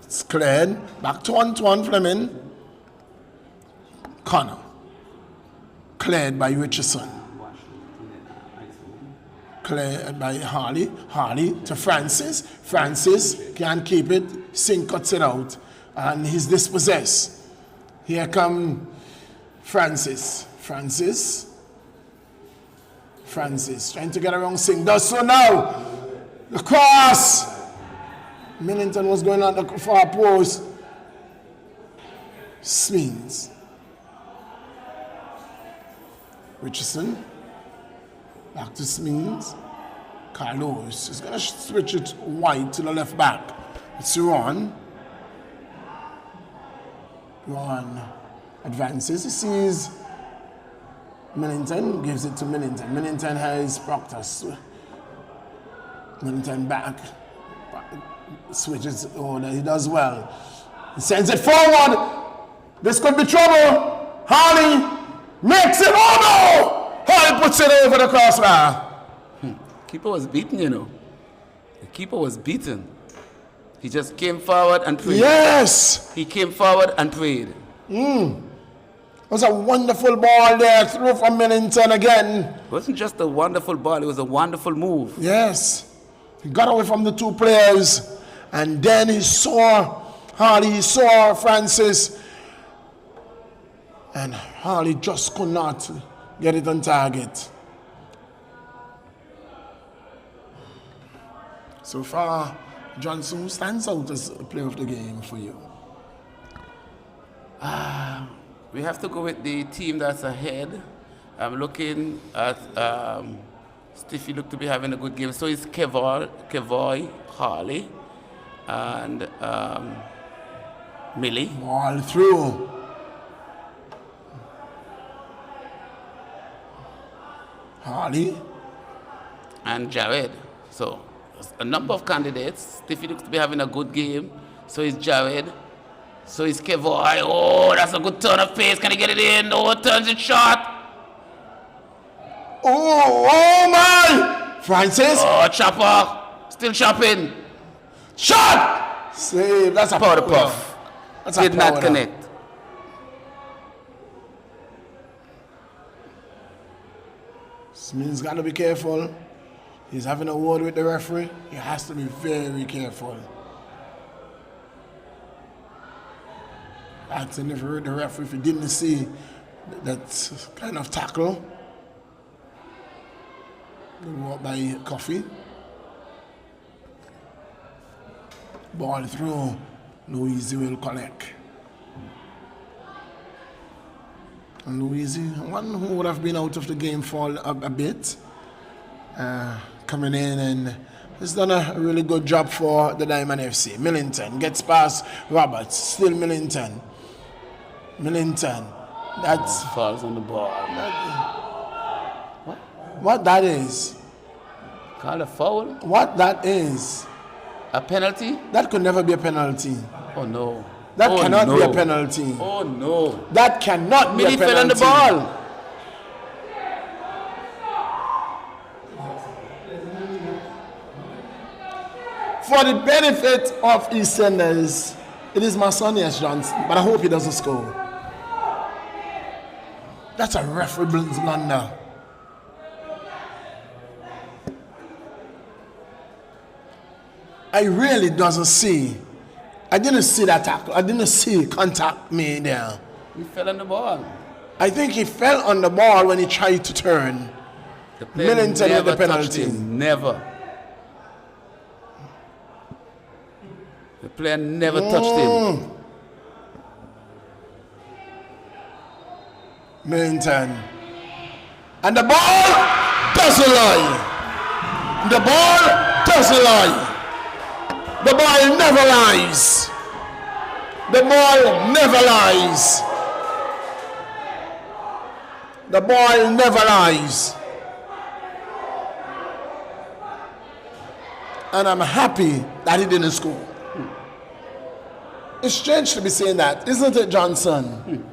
It's cleared. Back to Antoine Fleming. Connor. Cleared by Richardson. Cleared by Harley. Harley to Francis. Francis can't keep it. Singh cuts it out. And he's dispossessed. Here come Francis. Francis trying to get around Singh. Does so now. The cross. Millington was going on the far post. Smins. Richardson. Back to Smins. Carlos is going to switch it wide to the left back. It's Ron. Ron advances. He sees Millington, gives it to Millington. Millington has Proctus. Millington back. Switches order. He does well. He sends it forward. This could be trouble. Harley makes it. Oh no! Harley puts it over the crossbar. Keeper was beaten, you know. The keeper was beaten. He just came forward and prayed. Yes! He came forward and prayed. It was a wonderful ball there. Through from Millington again. It wasn't just a wonderful ball, it was a wonderful move. Yes. He got away from the two players. And then he saw Harley, he saw Francis. And Harley just could not get it on target. So far, Johnson, who stands out as a player of the game for you? We have to go with the team that's ahead. I'm looking at Stiffy looked to be having a good game. So it's Kevoy, Harley, and Millie. Ball through. Harley. And Jared. So a number of candidates. Stiffy looks to be having a good game. So it's Jared, So it's Kevoy. Oh, that's a good turn of pace. Can he get it in? Oh, turns it short. Oh my! Francis. Oh, chopper. Still chopping. Shot! Save. That's a Powder powder. puff. That's a Did not powder. connect. Smith's got to be careful. He's having a word with the referee. He has to be very careful. Asking the referee if he didn't see that kind of tackle. Walk by Coffee. Ball through. Louise will collect. And Louise, one who would have been out of the game for a bit, coming in and has done a really good job for the Diamond FC. Millington gets past Roberts, still Millington. Millington, that's... Falls on the ball. What that is? Call a foul? What that is? A penalty? That could never be a penalty. Oh no. That Oh, cannot no. be a penalty. Oh no. That cannot be a Millie penalty. fell on the ball. For the benefit of EastEnders, it is my son, yes, Johnson, but I hope he doesn't score. That's a referee blunder. I really doesn't see. I didn't see that tackle. I didn't see contact made there. He fell on the ball. I think he fell on the ball when he tried to turn. The player Millington with the never touched penalty. him. Never. The player never touched him. Millington. And the ball doesn't lie. The ball doesn't lie. The ball never lies. The ball never lies. The ball never lies. And I'm happy that he didn't score. It's strange to be saying that, isn't it, Johnson?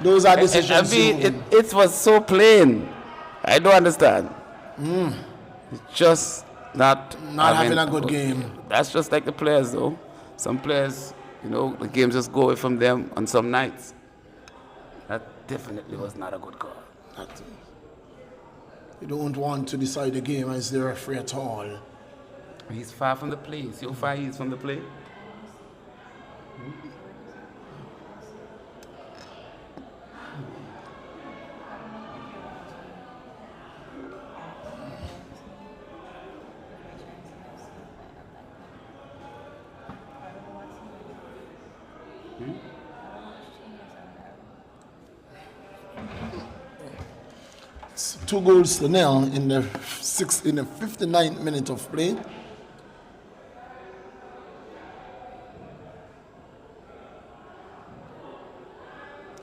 Those are decisions. It was so plain. I don't understand. It's just not having a good game. That's just like the players, though. Some players, the games just go away from them on some nights. That definitely was not a good call. You don't want to decide the game as the referee at all. He's far from the play. See how far he is from the play? It's 2-0 in the 59th minute of play.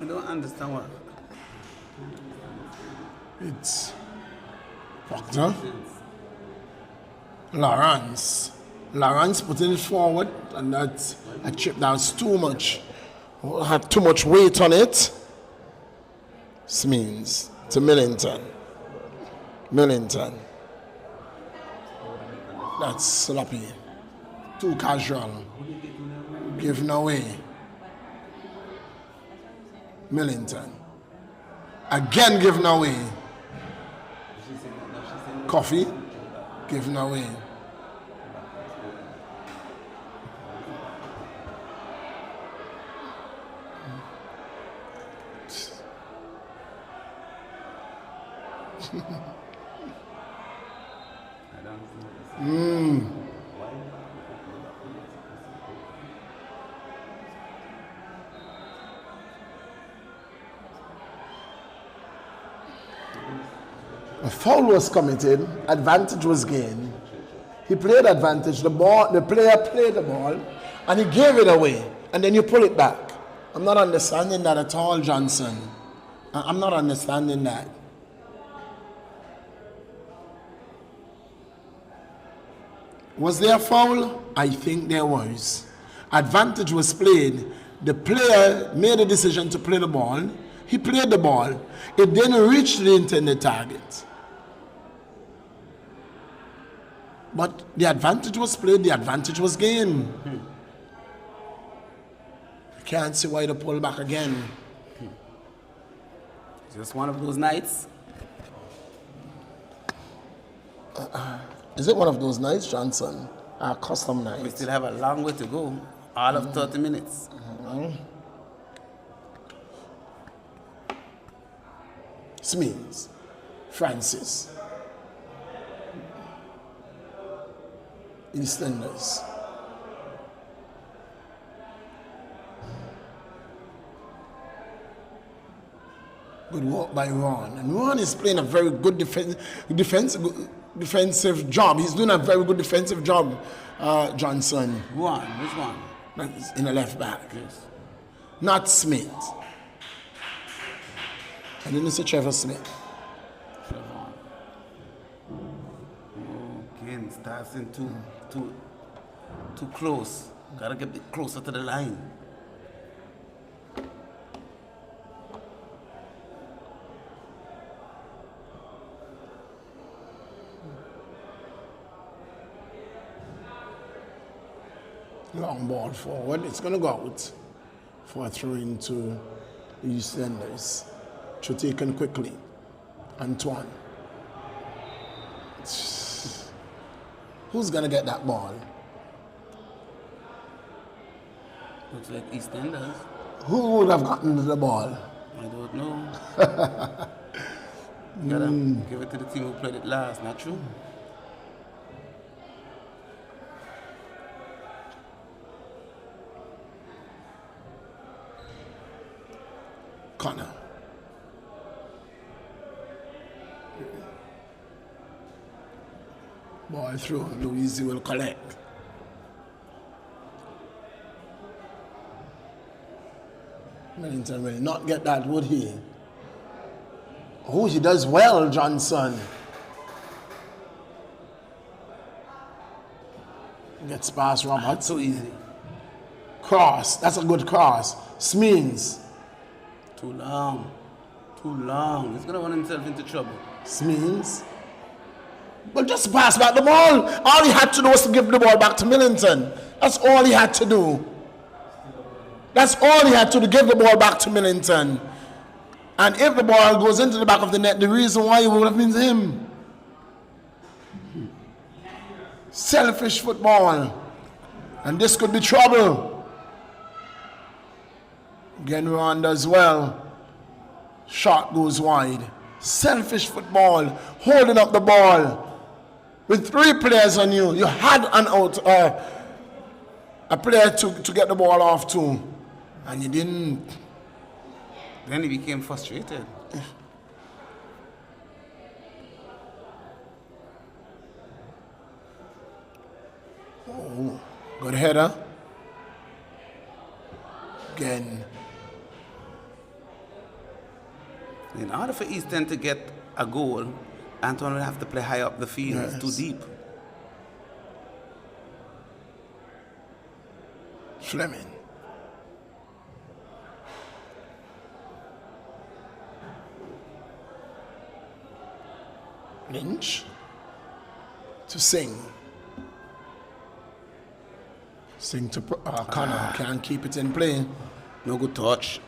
I don't understand what. It's Proctor. Lawrence. Lawrence putting it forward, and that's a chip that's too much. Had too much weight on it. This means to Millington. Millington. That's sloppy. Too casual. Giving away. Millington. Again giving away. Coffee. Giving away. A foul was committed, advantage was gained. He played advantage, the player played the ball, and he gave it away, and then you pull it back. I'm not understanding that at all, Johnson. I'm not understanding that. Was there a foul? I think there was. advantage was played, the player made a decision to play the ball. He played the ball. It didn't reach the intended target. But the advantage was played, the advantage was gained. I can't see why they pull back again. Just one of those nights. Is it one of those nights, Johnson? Our custom night. We still have a long way to go. All of 30 minutes. Smith, Francis, EastEnders. Good work by Ron. And Ron is playing a very good defensive job. He's doing a very good defensive job, Johnson. Which one? That's in the left back. Yes. Not Smith. I didn't say Trevor Smith. Trevor. Again, starts in too close. Gotta get a bit closer to the line. Long ball forward. It's going to go out for a throw into the EastEnders. Should taken quickly. Antoine. Who's going to get that ball? Looks like EastEnders. Who would have gotten the ball? I don't know. Gotta give it to the team who played it last, not true? Connor. Ball through. Louise will collect. Millington will not get that, would he? Oh, he does well, Johnson. Gets past Roberts. So easy. Cross. That's a good cross. Smeens. Too long. He's gonna run himself into trouble. Smeens. But just pass back the ball. All he had to do was to give the ball back to Millington. That's all he had to do. That's all he had to do, give the ball back to Millington. And if the ball goes into the back of the net, the reason why it would have been him. Selfish football. And this could be trouble. Again, Rwanda as well. Shot goes wide. Selfish football. Holding up the ball. With 3 players on you, you had an out, a player to get the ball off to. And you didn't. Then he became frustrated. Oh, good header. Again. In order for Eastern to get a goal, Antoine will have to play high up the field. Yes. It's too deep. Fleming. Lynch to Singh. Singh to Connor. Can't keep it in play. No good touch.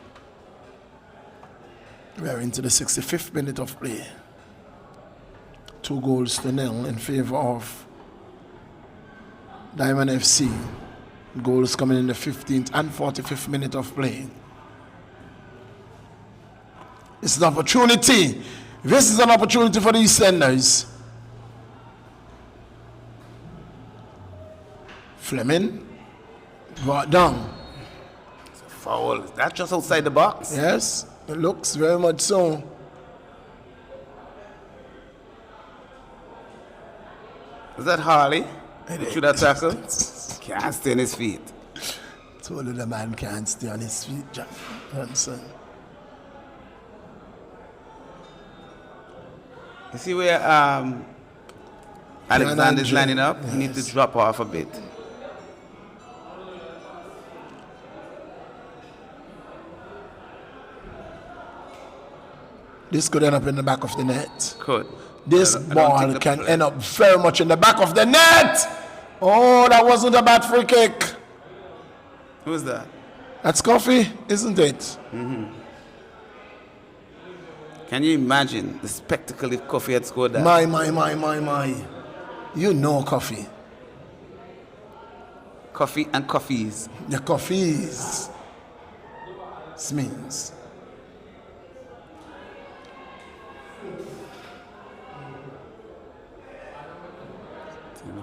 We're into the 65th minute of play. 2-0 in favor of Diamond FC. Goals coming in the 15th and 45th minute of play. It's an opportunity. This is an opportunity for the EastEnders. Fleming brought down. It's a foul. Is that just outside the box? Yes, it looks very much so. Is that Harley? Should that tackle? Can't stay on his feet. Told you the man can't stay on his feet, Johnson. You see where Alexander's lining up? He needs to drop off a bit. This could end up in the back of the net. Could. This I don't ball think the can play- end up very much in the back of the net. Oh, that wasn't a bad free kick. Who's that? That's Coffee, isn't it? Can you imagine the spectacle if Kofi had scored that? My. You know Coffee. Coffee and Coffees. The Coffees. Smins.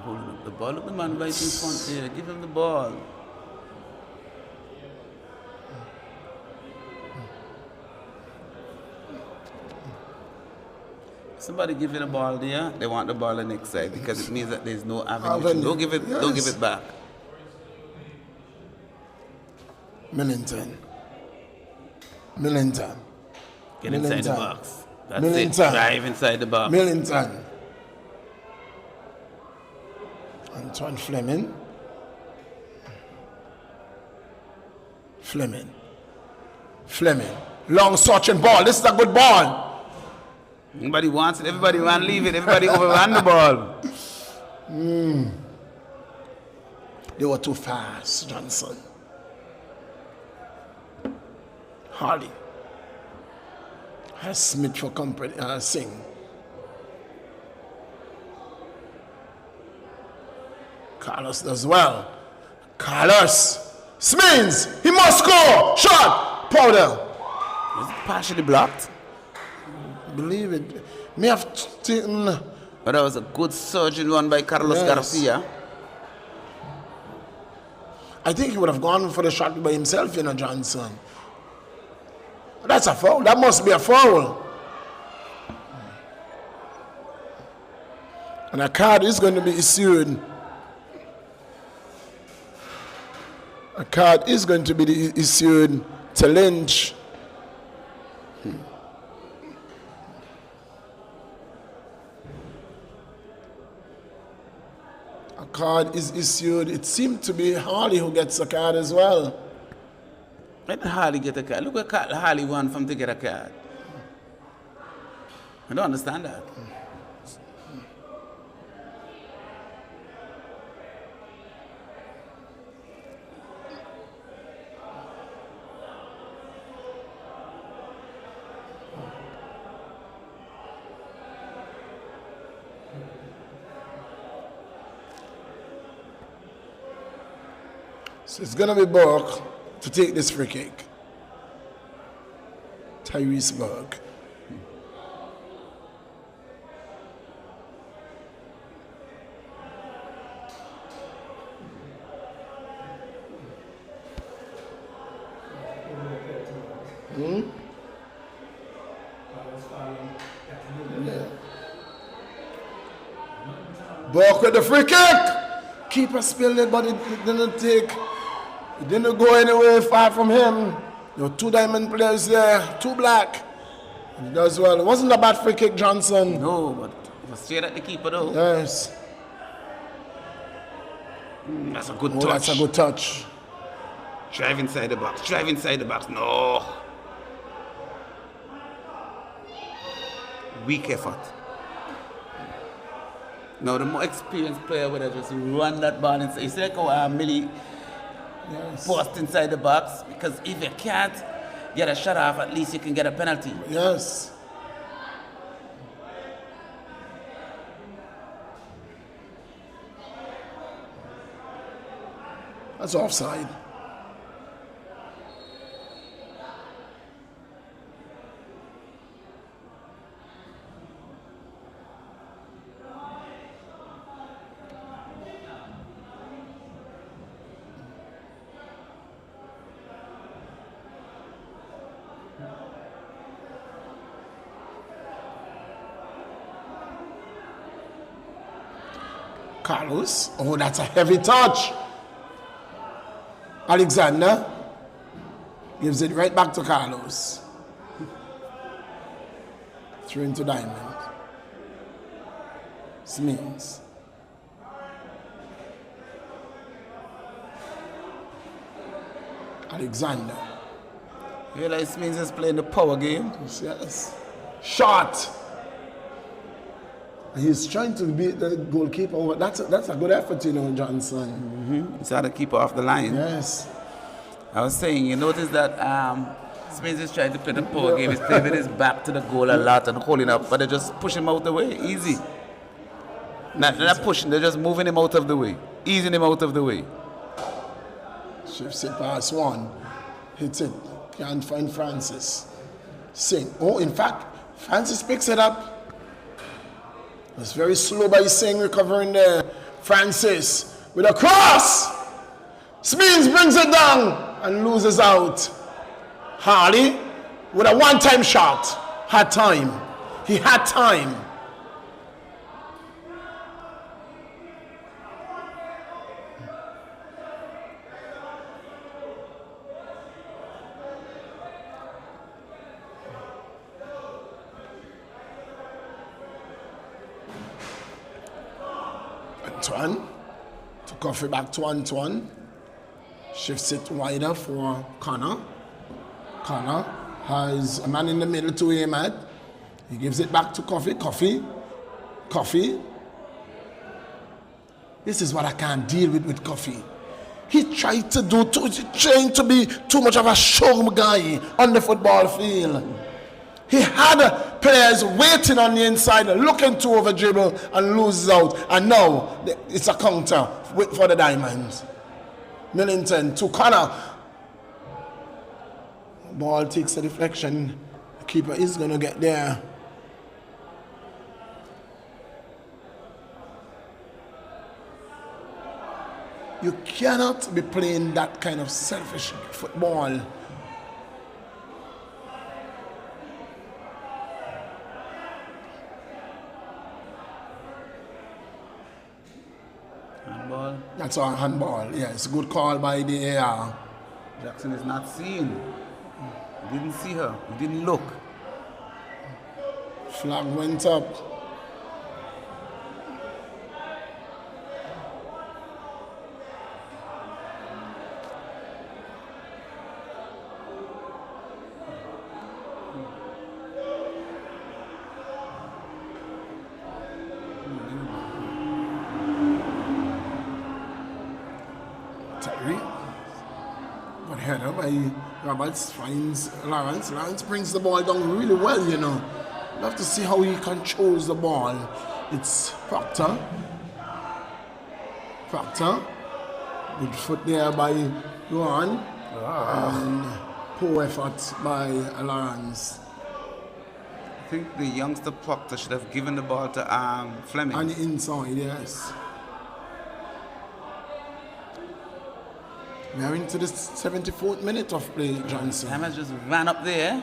Holding up the ball. Look the man right in front there. Give him the ball. Somebody give it a ball there. They want the ball the next side because it means that there's no avenue. Don't give it. Yes. Don't give it back. Millington. Get inside the Millington. box. That's Millington. it. Drive inside the box. Millington. Antoine Fleming. Long searching ball. This is a good ball. Nobody wants it. Everybody want to leave it. Everybody overrun the ball. They were too fast, Johnson. Harley. Has Smith for company, Singh. Carlos does well. Carlos. Smins. He must score. Shot. Powder. Was it partially blocked? Believe it. May have taken. But that was a good surging run by Carlos Yes. Garcia. I think he would have gone for the shot by himself, Johnson. That's a foul. That must be a foul. And a card is going to be issued. A card is going to be issued to Lynch. A card is issued. It seemed to be Harley who gets a card as well. Let Harley get a card. Look what Harley want from to get a card. I don't understand that. So it's going to be Burke to take this free kick. Tyrese Burke. Burke with the free kick. Keeper spilled it, but it didn't take. It didn't go anywhere far from him. There were two diamond players there, two black. And he does well. It wasn't a bad free kick, Johnson. No, but it was straight at the keeper though. Yes. That's a good Oh, touch. that's a good touch. Drive inside the box. Drive inside the box. No. Weak effort. Now the more experienced player would have just run that ball inside. You see like how Millie post inside the box? Because if you can't get a shot off, at least you can get a penalty. Yes. That's offside. Carlos. Oh, that's a heavy touch. Alexander gives it right back to Carlos. Through into Diamond. Smins. Alexander. You realize Smins is playing the power game? Yes. Shot. He's trying to beat the goalkeeper. That's a good effort, you know, Johnson. He's had to keep off the line. Yes. I was saying, you notice that Smith is trying to play the power game. He's playing with his back to the goal a lot and holding up, but they just push him out the way. Easy. They're not pushing, they're just moving him out of the way. Easing him out of the way. Shifts it past one. Hits it. Can't find Francis. Sing. Oh, in fact, Francis picks it up. It's very slow by Singh recovering there. Francis with a cross. Spins, brings it down and loses out. Harley with a one-time shot. Had time. He had time. Antoine to Coffee back to Antoine. Shifts it wider for Connor. Connor has a man in the middle to aim at. He gives it back to Coffee. Coffee. This is what I can't deal with Coffee. He tried to do trying to be too much of a show guy on the football field. He had players waiting on the inside, looking to over dribble and loses out. And now it's a counter for the Diamonds. Millington to Connor. Ball takes a deflection. The keeper is going to get there. You cannot be playing that kind of selfish football. Handball. That's our handball. Yes, good call by the AR. Jackson is not seeing. He didn't see her. He didn't look. Flag went up. Header by Roberts finds Lawrence. Lawrence brings the ball down really well, you know. Love to see how he controls the ball. It's Proctor. Good foot there by Luan. And poor effort by Lawrence. I think the youngster Proctor should have given the ball to Fleming. On the inside, yes. We are into the 74th minute of play, Johnson. Hammers just ran up there.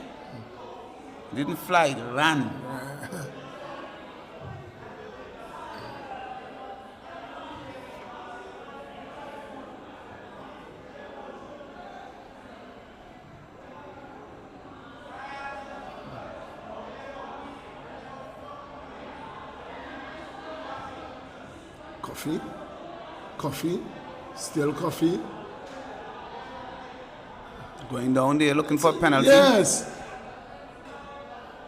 Didn't fly, it ran. Coffee, still Coffee. Going down there looking for a penalty. Yes.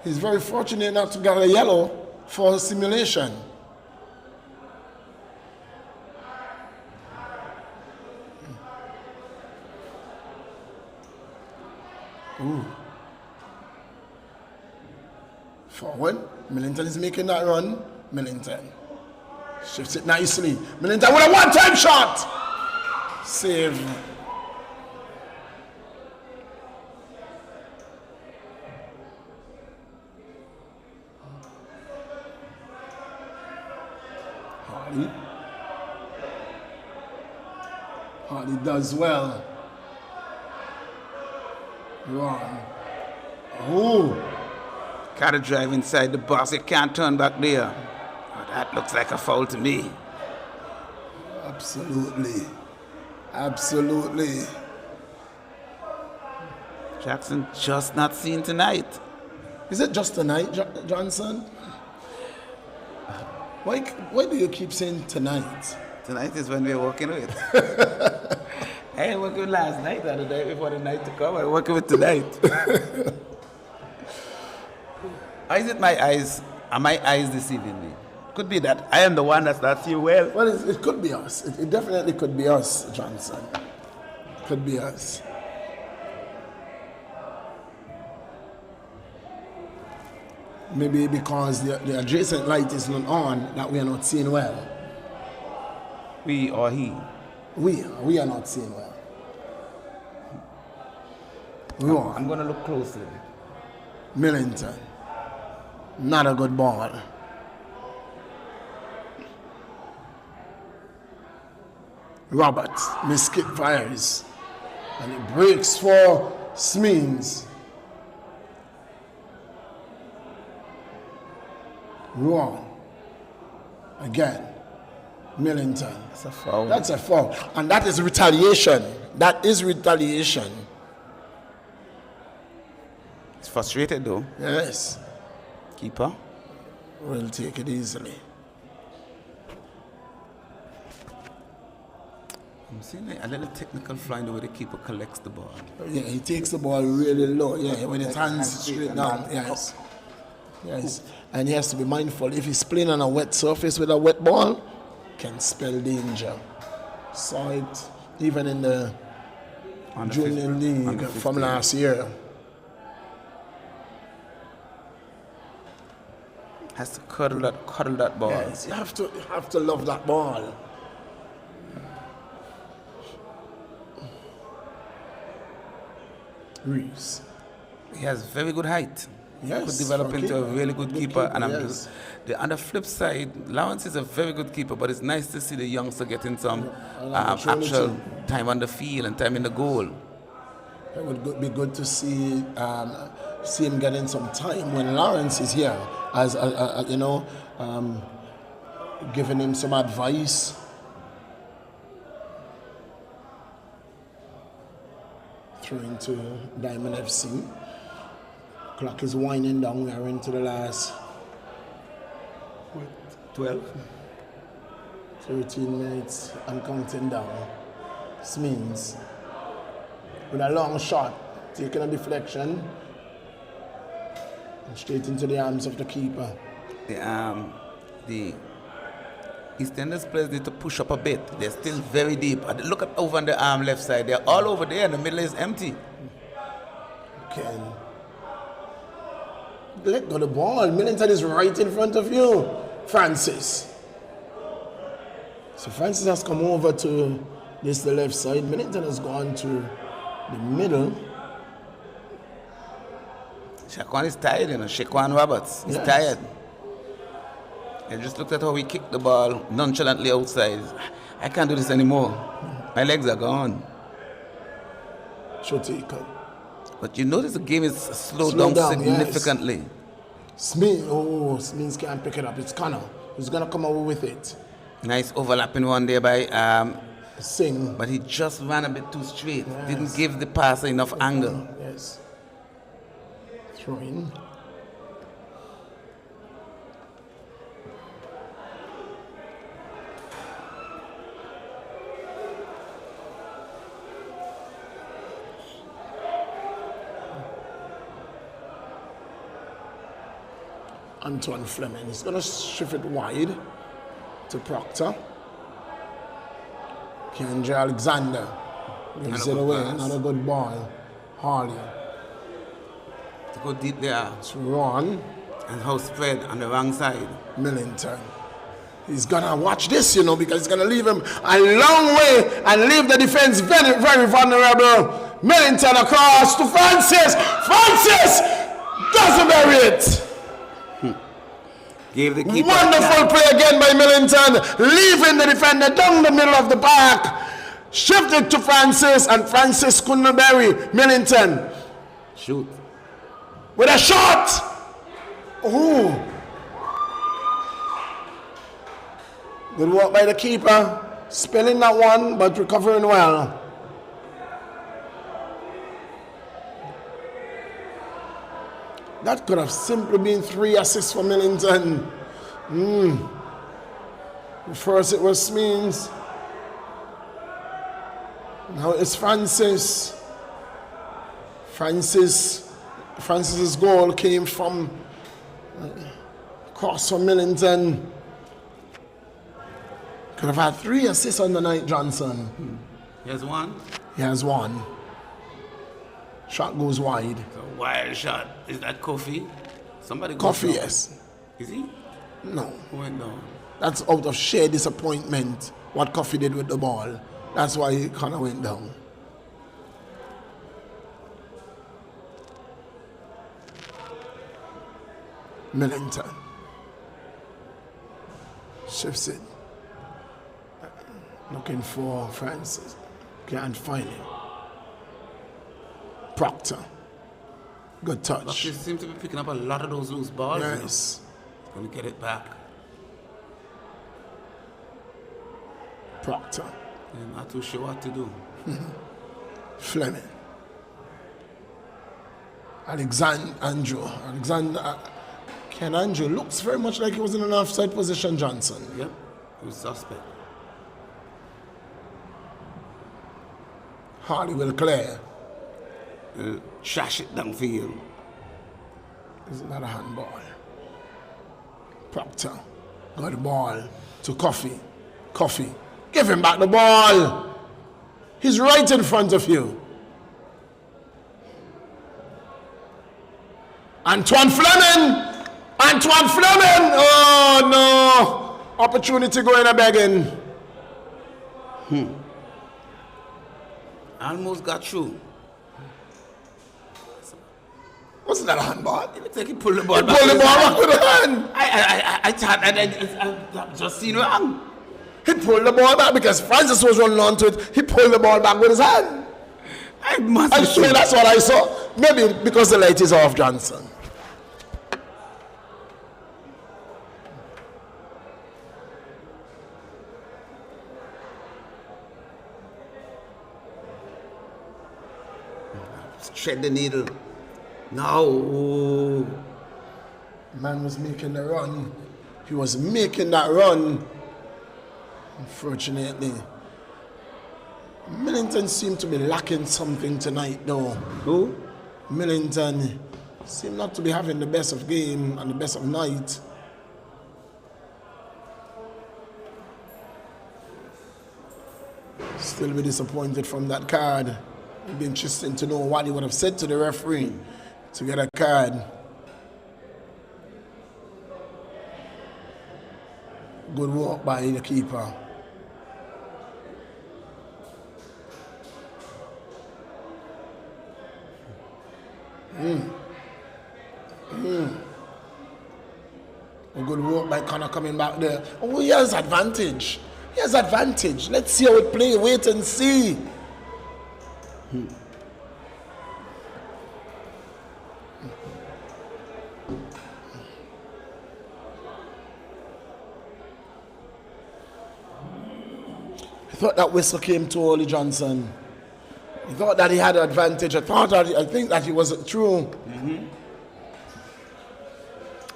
He's very fortunate not to get a yellow for simulation. Ooh. Forward. Millington is making that run. Millington shifts it nicely. Millington with a one-time shot. Save. Harley does well. Wrong. Oh. Got to drive inside the box. You can't turn back there. Oh, that looks like a foul to me. Absolutely. Jackson just not seen tonight. Is it just tonight, Johnson? Why do you keep saying tonight? Tonight is when we're working with. I ain't working with last night or the day before the night to come. I'm working with tonight. Or is it my eyes? Are my eyes deceiving me? Could be that I am the one that starts you well. Well, it could be us. It definitely could be us, Johnson. Could be us. Maybe because the adjacent light is not on that we are not seeing well. We or he? We are not seeing well. I'm going to look closely. Millington. Not a good ball. Roberts, miskit fires. And it breaks for Smeens. Wrong. Again. Millington. That's a foul. That's a foul. And that is retaliation. That is retaliation. It's frustrated though. Yes. Keeper. We'll take it easily. I'm seeing a little technical flying the way the keeper collects the ball. Yeah, he takes the ball really low. Yeah, with his hands straight down. Yes. Yes. And he has to be mindful. If he's playing on a wet surface with a wet ball, can spell danger. Saw it even in the junior league from last year. Has to cuddle that ball. Yes, you have to love that ball. Reeves. He has very good height. Yes, Could develop into a really good keeper. And yes. on the flip side, Lawrence is a very good keeper, but it's nice to see the youngster getting some actual time on the field and time in the goal. It would be good to see him getting some time when Lawrence is here, as giving him some advice. Throwing to Diamond FC. Clock is winding down. We are into the last 12. 13 minutes and counting down. This means with a long shot, taking a deflection, and straight into the arms of the keeper. The EastEnders players need to push up a bit. They're still very deep. Look at over on the arm left side. They're all over there, and the middle is empty. Okay. Let go the ball. Millington is right in front of you, Francis. So Francis has come over to the left side. Millington has gone to the middle. Shaquan is tired, Shaquan Roberts is tired. And just looked at how he kicked the ball nonchalantly outside. I can't do this anymore. My legs are gone. Shoteka. But you notice the game is slowed down significantly. Yes. Smith can't pick it up. It's Connor. He's going to come over with it. Nice overlapping one there by Singh. But he just ran a bit too straight. Yes. Didn't give the passer enough angle. Yes. Throw in. Antoine Fleming. He's going to shift it wide to Proctor. Kendra Alexander gives it away. Another good ball. Harley. To go deep there. It's Ron. And how spread on the wrong side. Millington. He's going to watch this, because it's going to leave him a long way and leave the defense very, very vulnerable. Millington across to Francis. Francis doesn't bury it. Gave the keeper wonderful play again by Millington, leaving the defender down the middle of the park. Shifted to Francis, and Francis couldn't bury Millington. Shoot. With a shot! Ooh. Good work by the keeper. Spilling that one, but recovering well. That could have simply been 3 assists for Millington. First it was Smeens. Now it's Francis. Francis's goal came from Cross for Millington. Could have had 3 assists on the night, Johnson. He has one. He has 1. Shot goes wide. It's a wild shot. Is that Kofi? Somebody goes Coffee, down. yes. Is he? No. Who went down? That's out of sheer disappointment what Coffee did with the ball. That's why he kind of went down. Millington. Shifts it. Looking for Francis. Can't find him. Proctor. Good touch. But he seems to be picking up a lot of those loose balls. Yes. He's going to get it back. Proctor. I'm not too sure what to do. Fleming. Alexander. Ken Andrew looks very much like he was in an offside position, Johnson. Yep. Who's suspect? Harley will clear. Trash it downfield. Isn't that a handball? Proctor got the ball to Coffee. Coffee, give him back the ball. He's right in front of you. Antoine Fleming! Antoine Fleming! Oh no! Opportunity going a begging. Almost got through. Wasn't that a handball? It looks like he pulled the ball He back. pulled the with his ball hand. back with the hand. I thought I just seen wrong. He pulled the ball back because Francis was running onto it. He pulled the ball back with his hand. I must I be swear that's what I saw. Maybe because the light is off, Johnson. Thread the needle. No. Man was making the run. He was making that run. Unfortunately, Millington seemed to be lacking something tonight, though. Who? Millington seemed not to be having the best of game and the best of night. Still be disappointed from that card. It'd be interesting to know what he would have said to the referee to get a card. Good work by the keeper. A good work by Connor coming back there. Oh, he has advantage. He has advantage. Let's see how it play. Wait and see. I thought that whistle came too early, Johnson. He thought that he had an advantage. I think that he was through.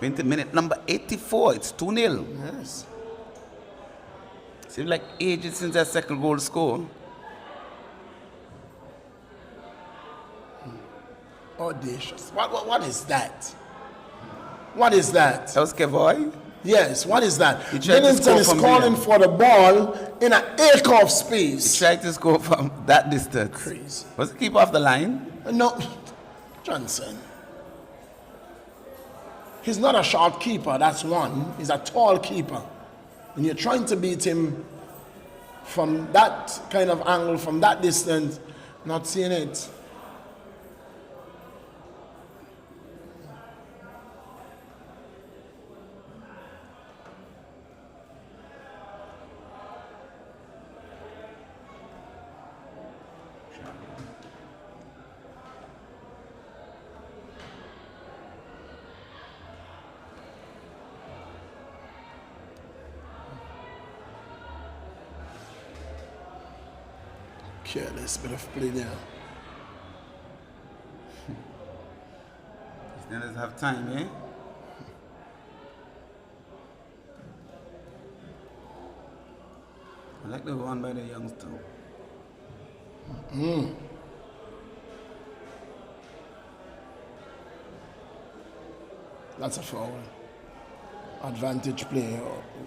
Into minute number 84. It's 2-0. Yes. Seems like ages since that second goal score. Audacious. What is that? What is that? That was Kevoy. Yes, what is that? He tried to Millington score is from calling there. for the ball in an acre of space. Tried to score from that distance. Crazy. Was the keeper off the line? No, Johnson. He's not a short keeper, that's one. He's a tall keeper. And you're trying to beat him from that kind of angle, from that distance, not seeing it. Careless bit of play there. He doesn't have time, eh? I like the one by the youngster. That's a foul. Advantage play.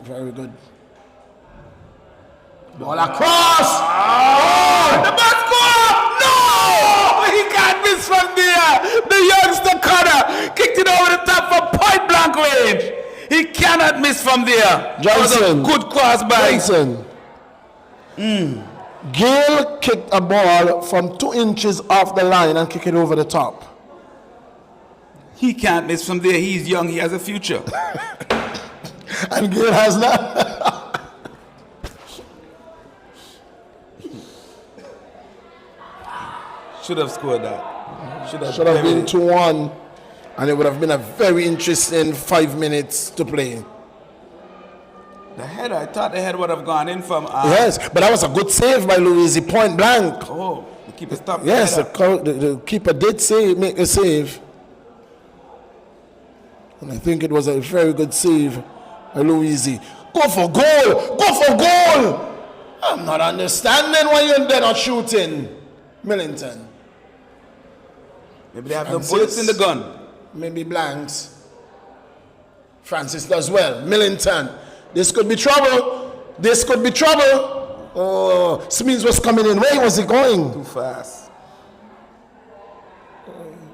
Very good. Ball across! Oh! The ball score! No! He can't miss from there. The youngster Connor kicked it over the top for point blank range. He cannot miss from there. Johnson. Good cross by Johnson. Gale kicked a ball from 2 inches off the line and kicked it over the top. He can't miss from there. He's young. He has a future. And Gale has not. Should have scored that. Should have been 2-1. And it would have been a very interesting 5 minutes to play. The header, I thought the head would have gone in from... yes, but that was a good save by Luigi, point blank. Oh, the keeper stopped. Yes, the keeper did make a save. And I think it was a very good save by Luigi. Go for goal! Go for goal! I'm not understanding why they're not shooting. Millington. Maybe they have no bullets in the gun. Maybe blanks. Francis does well. Millington. This could be trouble. This could be trouble. Oh, Smith was coming in. Where was he going? Too fast.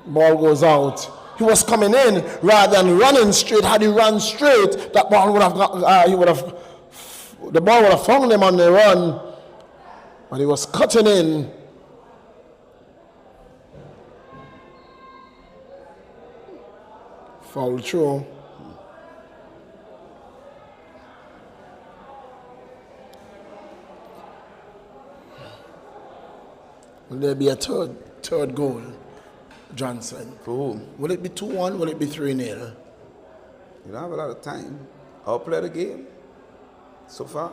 Ball goes out. He was coming in rather than running straight. Had he run straight, that ball would have got, the ball would have found him on the run. But he was cutting in. Foul throw. Will there be a third goal, Johnson? For whom? Will it be 2-1? Will it be 3-0? You don't have a lot of time. I'll play the game so far.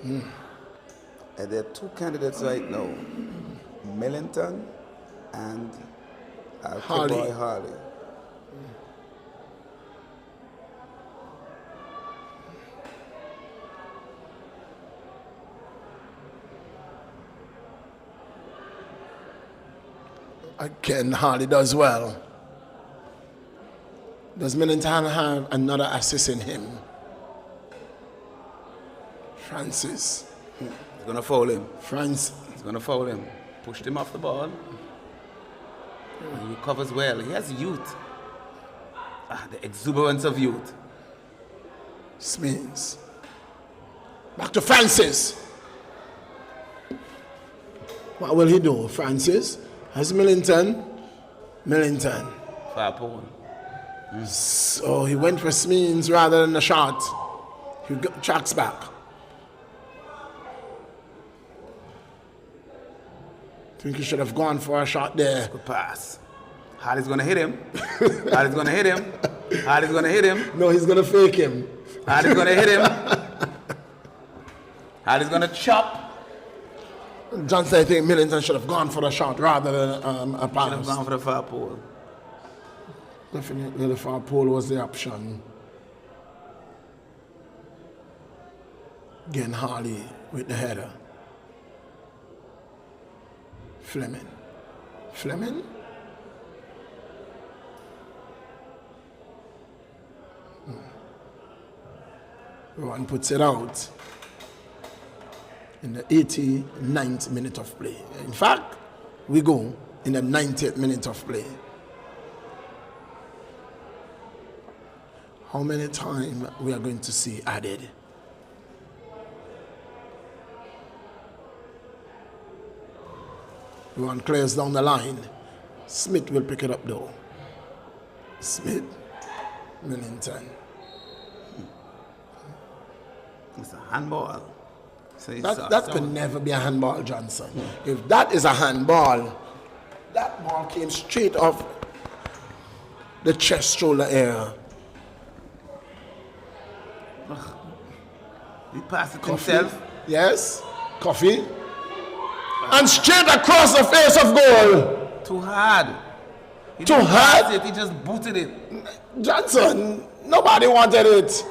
And there are 2 candidates right now. Millington and Harley. Again, Harley does well. Does Millington have another assist in him? Francis. He's going to foul him. He's going to foul him. Pushed him off the ball. He recovers well. He has youth. The exuberance of youth. Smith. Back to Francis. What will he do? Francis has Millington. Far pole. So he went for Smith rather than a shot. He tracks back. Think he should have gone for a shot there. Good pass. Harley's going to hit him. Harley's going to hit him. No, he's going to fake him. Harley's going to hit him. Harley's going to chop. Johnson, I think Millington should have gone for the shot rather than a pass. Should have gone for the far pole. Definitely the far pole was the option. Again, Harley with the header. Fleming? Rowan puts it out in the 89th minute of play. In fact, we go in the 90th minute of play. How many time we are going to see added? Rowan clears down the line. Smith will pick it up though. Smith, Millington. It's a handball. So that could never be a handball, Johnson. If that is a handball, that ball came straight off the chest shoulder area. He passed it himself. Yes, Coffee. And straight across the face of goal. Too hard. Too hard? He just booted it. Johnson, nobody wanted it.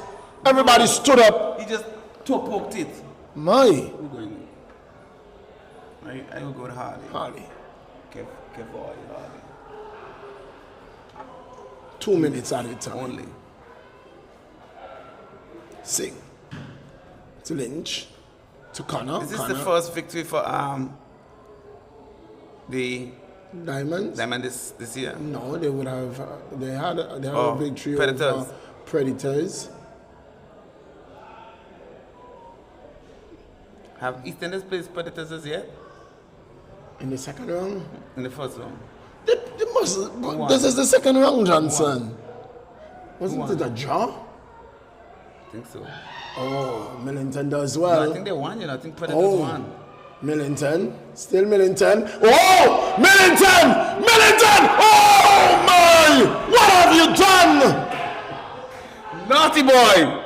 Everybody stood up. He just poked it. My. I will go to Harley. Harley. Careful, Harley. 2 minutes at a time. Only. Sing. To Lynch. To Connor. Is this Connor. the first victory for the Diamonds? Diamond this year? No, they would have. They had Oh, a victory Predators. over Predators. Have EastEnders played Predators as yet? In the second round? In the first round? They must, won? this is the second round, Johnson. Wasn't it a draw? I think so. Oh, Millington does No, well. I think they won, you know. I think Predators Oh, won. Millington. Still Millington. Oh, Millington! Millington! Oh, my! What have you done? Naughty boy!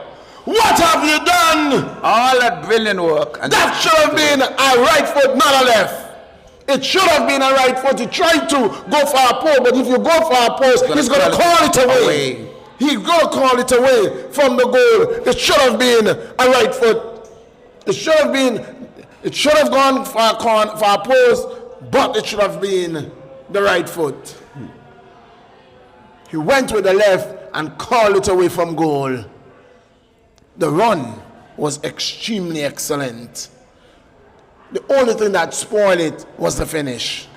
What have you done? All that brilliant work. And That should have been a right foot, not a left. It should have been a right foot. He tried to go for a post, but if you go for a post, he's going to call it away. He's going to call it away from the goal. It should have been a right foot. It should have gone for a post, but it should have been the right foot. He went with the left and called it away from goal. The run was extremely excellent. The only thing that spoiled it was the finish.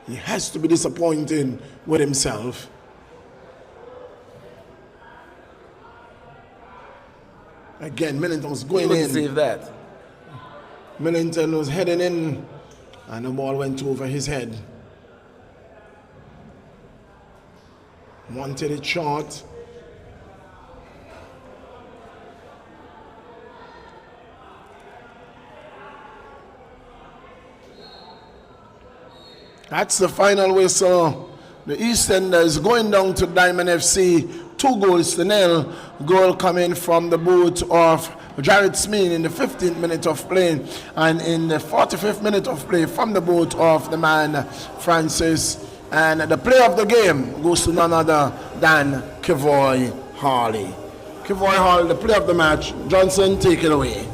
He has to be disappointed with himself. Again, Millington was going in. Save that. Millington was heading in, and the ball went over his head. Wanted it short. That's the final whistle. The EastEnders going down to Diamond FC, 2-0. Goal coming from the boot of Jared Smeen in the 15th minute of play, and in the 45th minute of play from the boot of the man Francis. And the player of the game goes to none other than Kevoy Hawley. Kevoy Hawley, the player of the match. Johnson, take it away.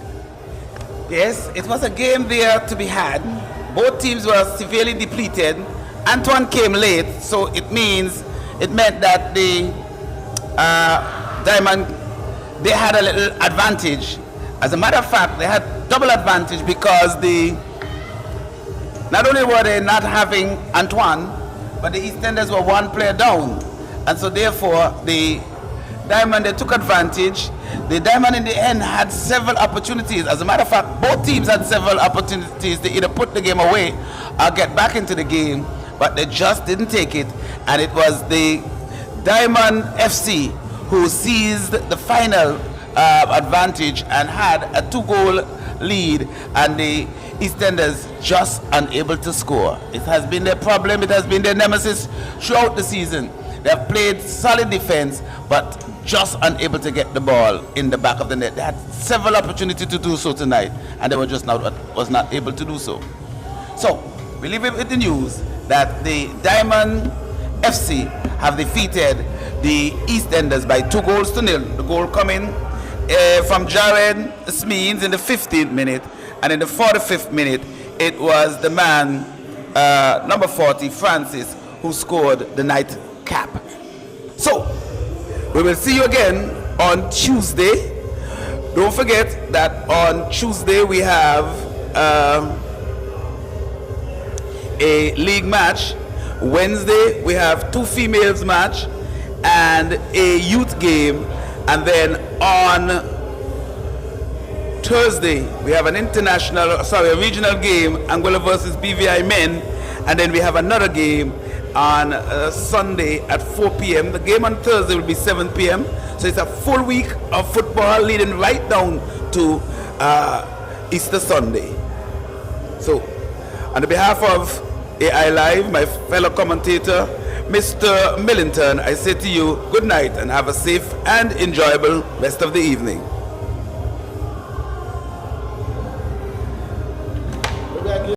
Yes, it was a game there to be had. Both teams were severely depleted. Antoine came late, so it meant that the Diamond, they had a little advantage. As a matter of fact, they had double advantage because not only were they not having Antoine, but the EastEnders were one player down. And so therefore, the Diamond, they took advantage. The Diamond in the end had several opportunities. As a matter of fact, both teams had several opportunities to either put the game away or get back into the game, but they just didn't take it. And it was the Diamond FC who seized the final advantage and had a 2-goal lead, and the EastEnders just unable to score. It has been their problem, it has been their nemesis throughout the season. They have played solid defense, but just unable to get the ball in the back of the net. They had several opportunities to do so tonight, and they were just was not able to do so. So, we leave it with the news that the Diamond FC have defeated the EastEnders by 2-0. The goal coming from Jared Smeens in the 15th minute, and in the 45th minute, it was the man, number 40, Francis, who scored the nightcap. So, we will see you again on Tuesday. Don't forget that on Tuesday we have a league match. Wednesday we have 2 females match and a youth game. And then on Thursday we have an a regional game, Angola versus BVI men. And then we have another game on Sunday at 4 p.m. The game on Thursday will be 7 p.m. So it's a full week of football leading right down to Easter Sunday. So, on behalf of AI Live, my fellow commentator, Mr. Millington, I say to you good night and have a safe and enjoyable rest of the evening.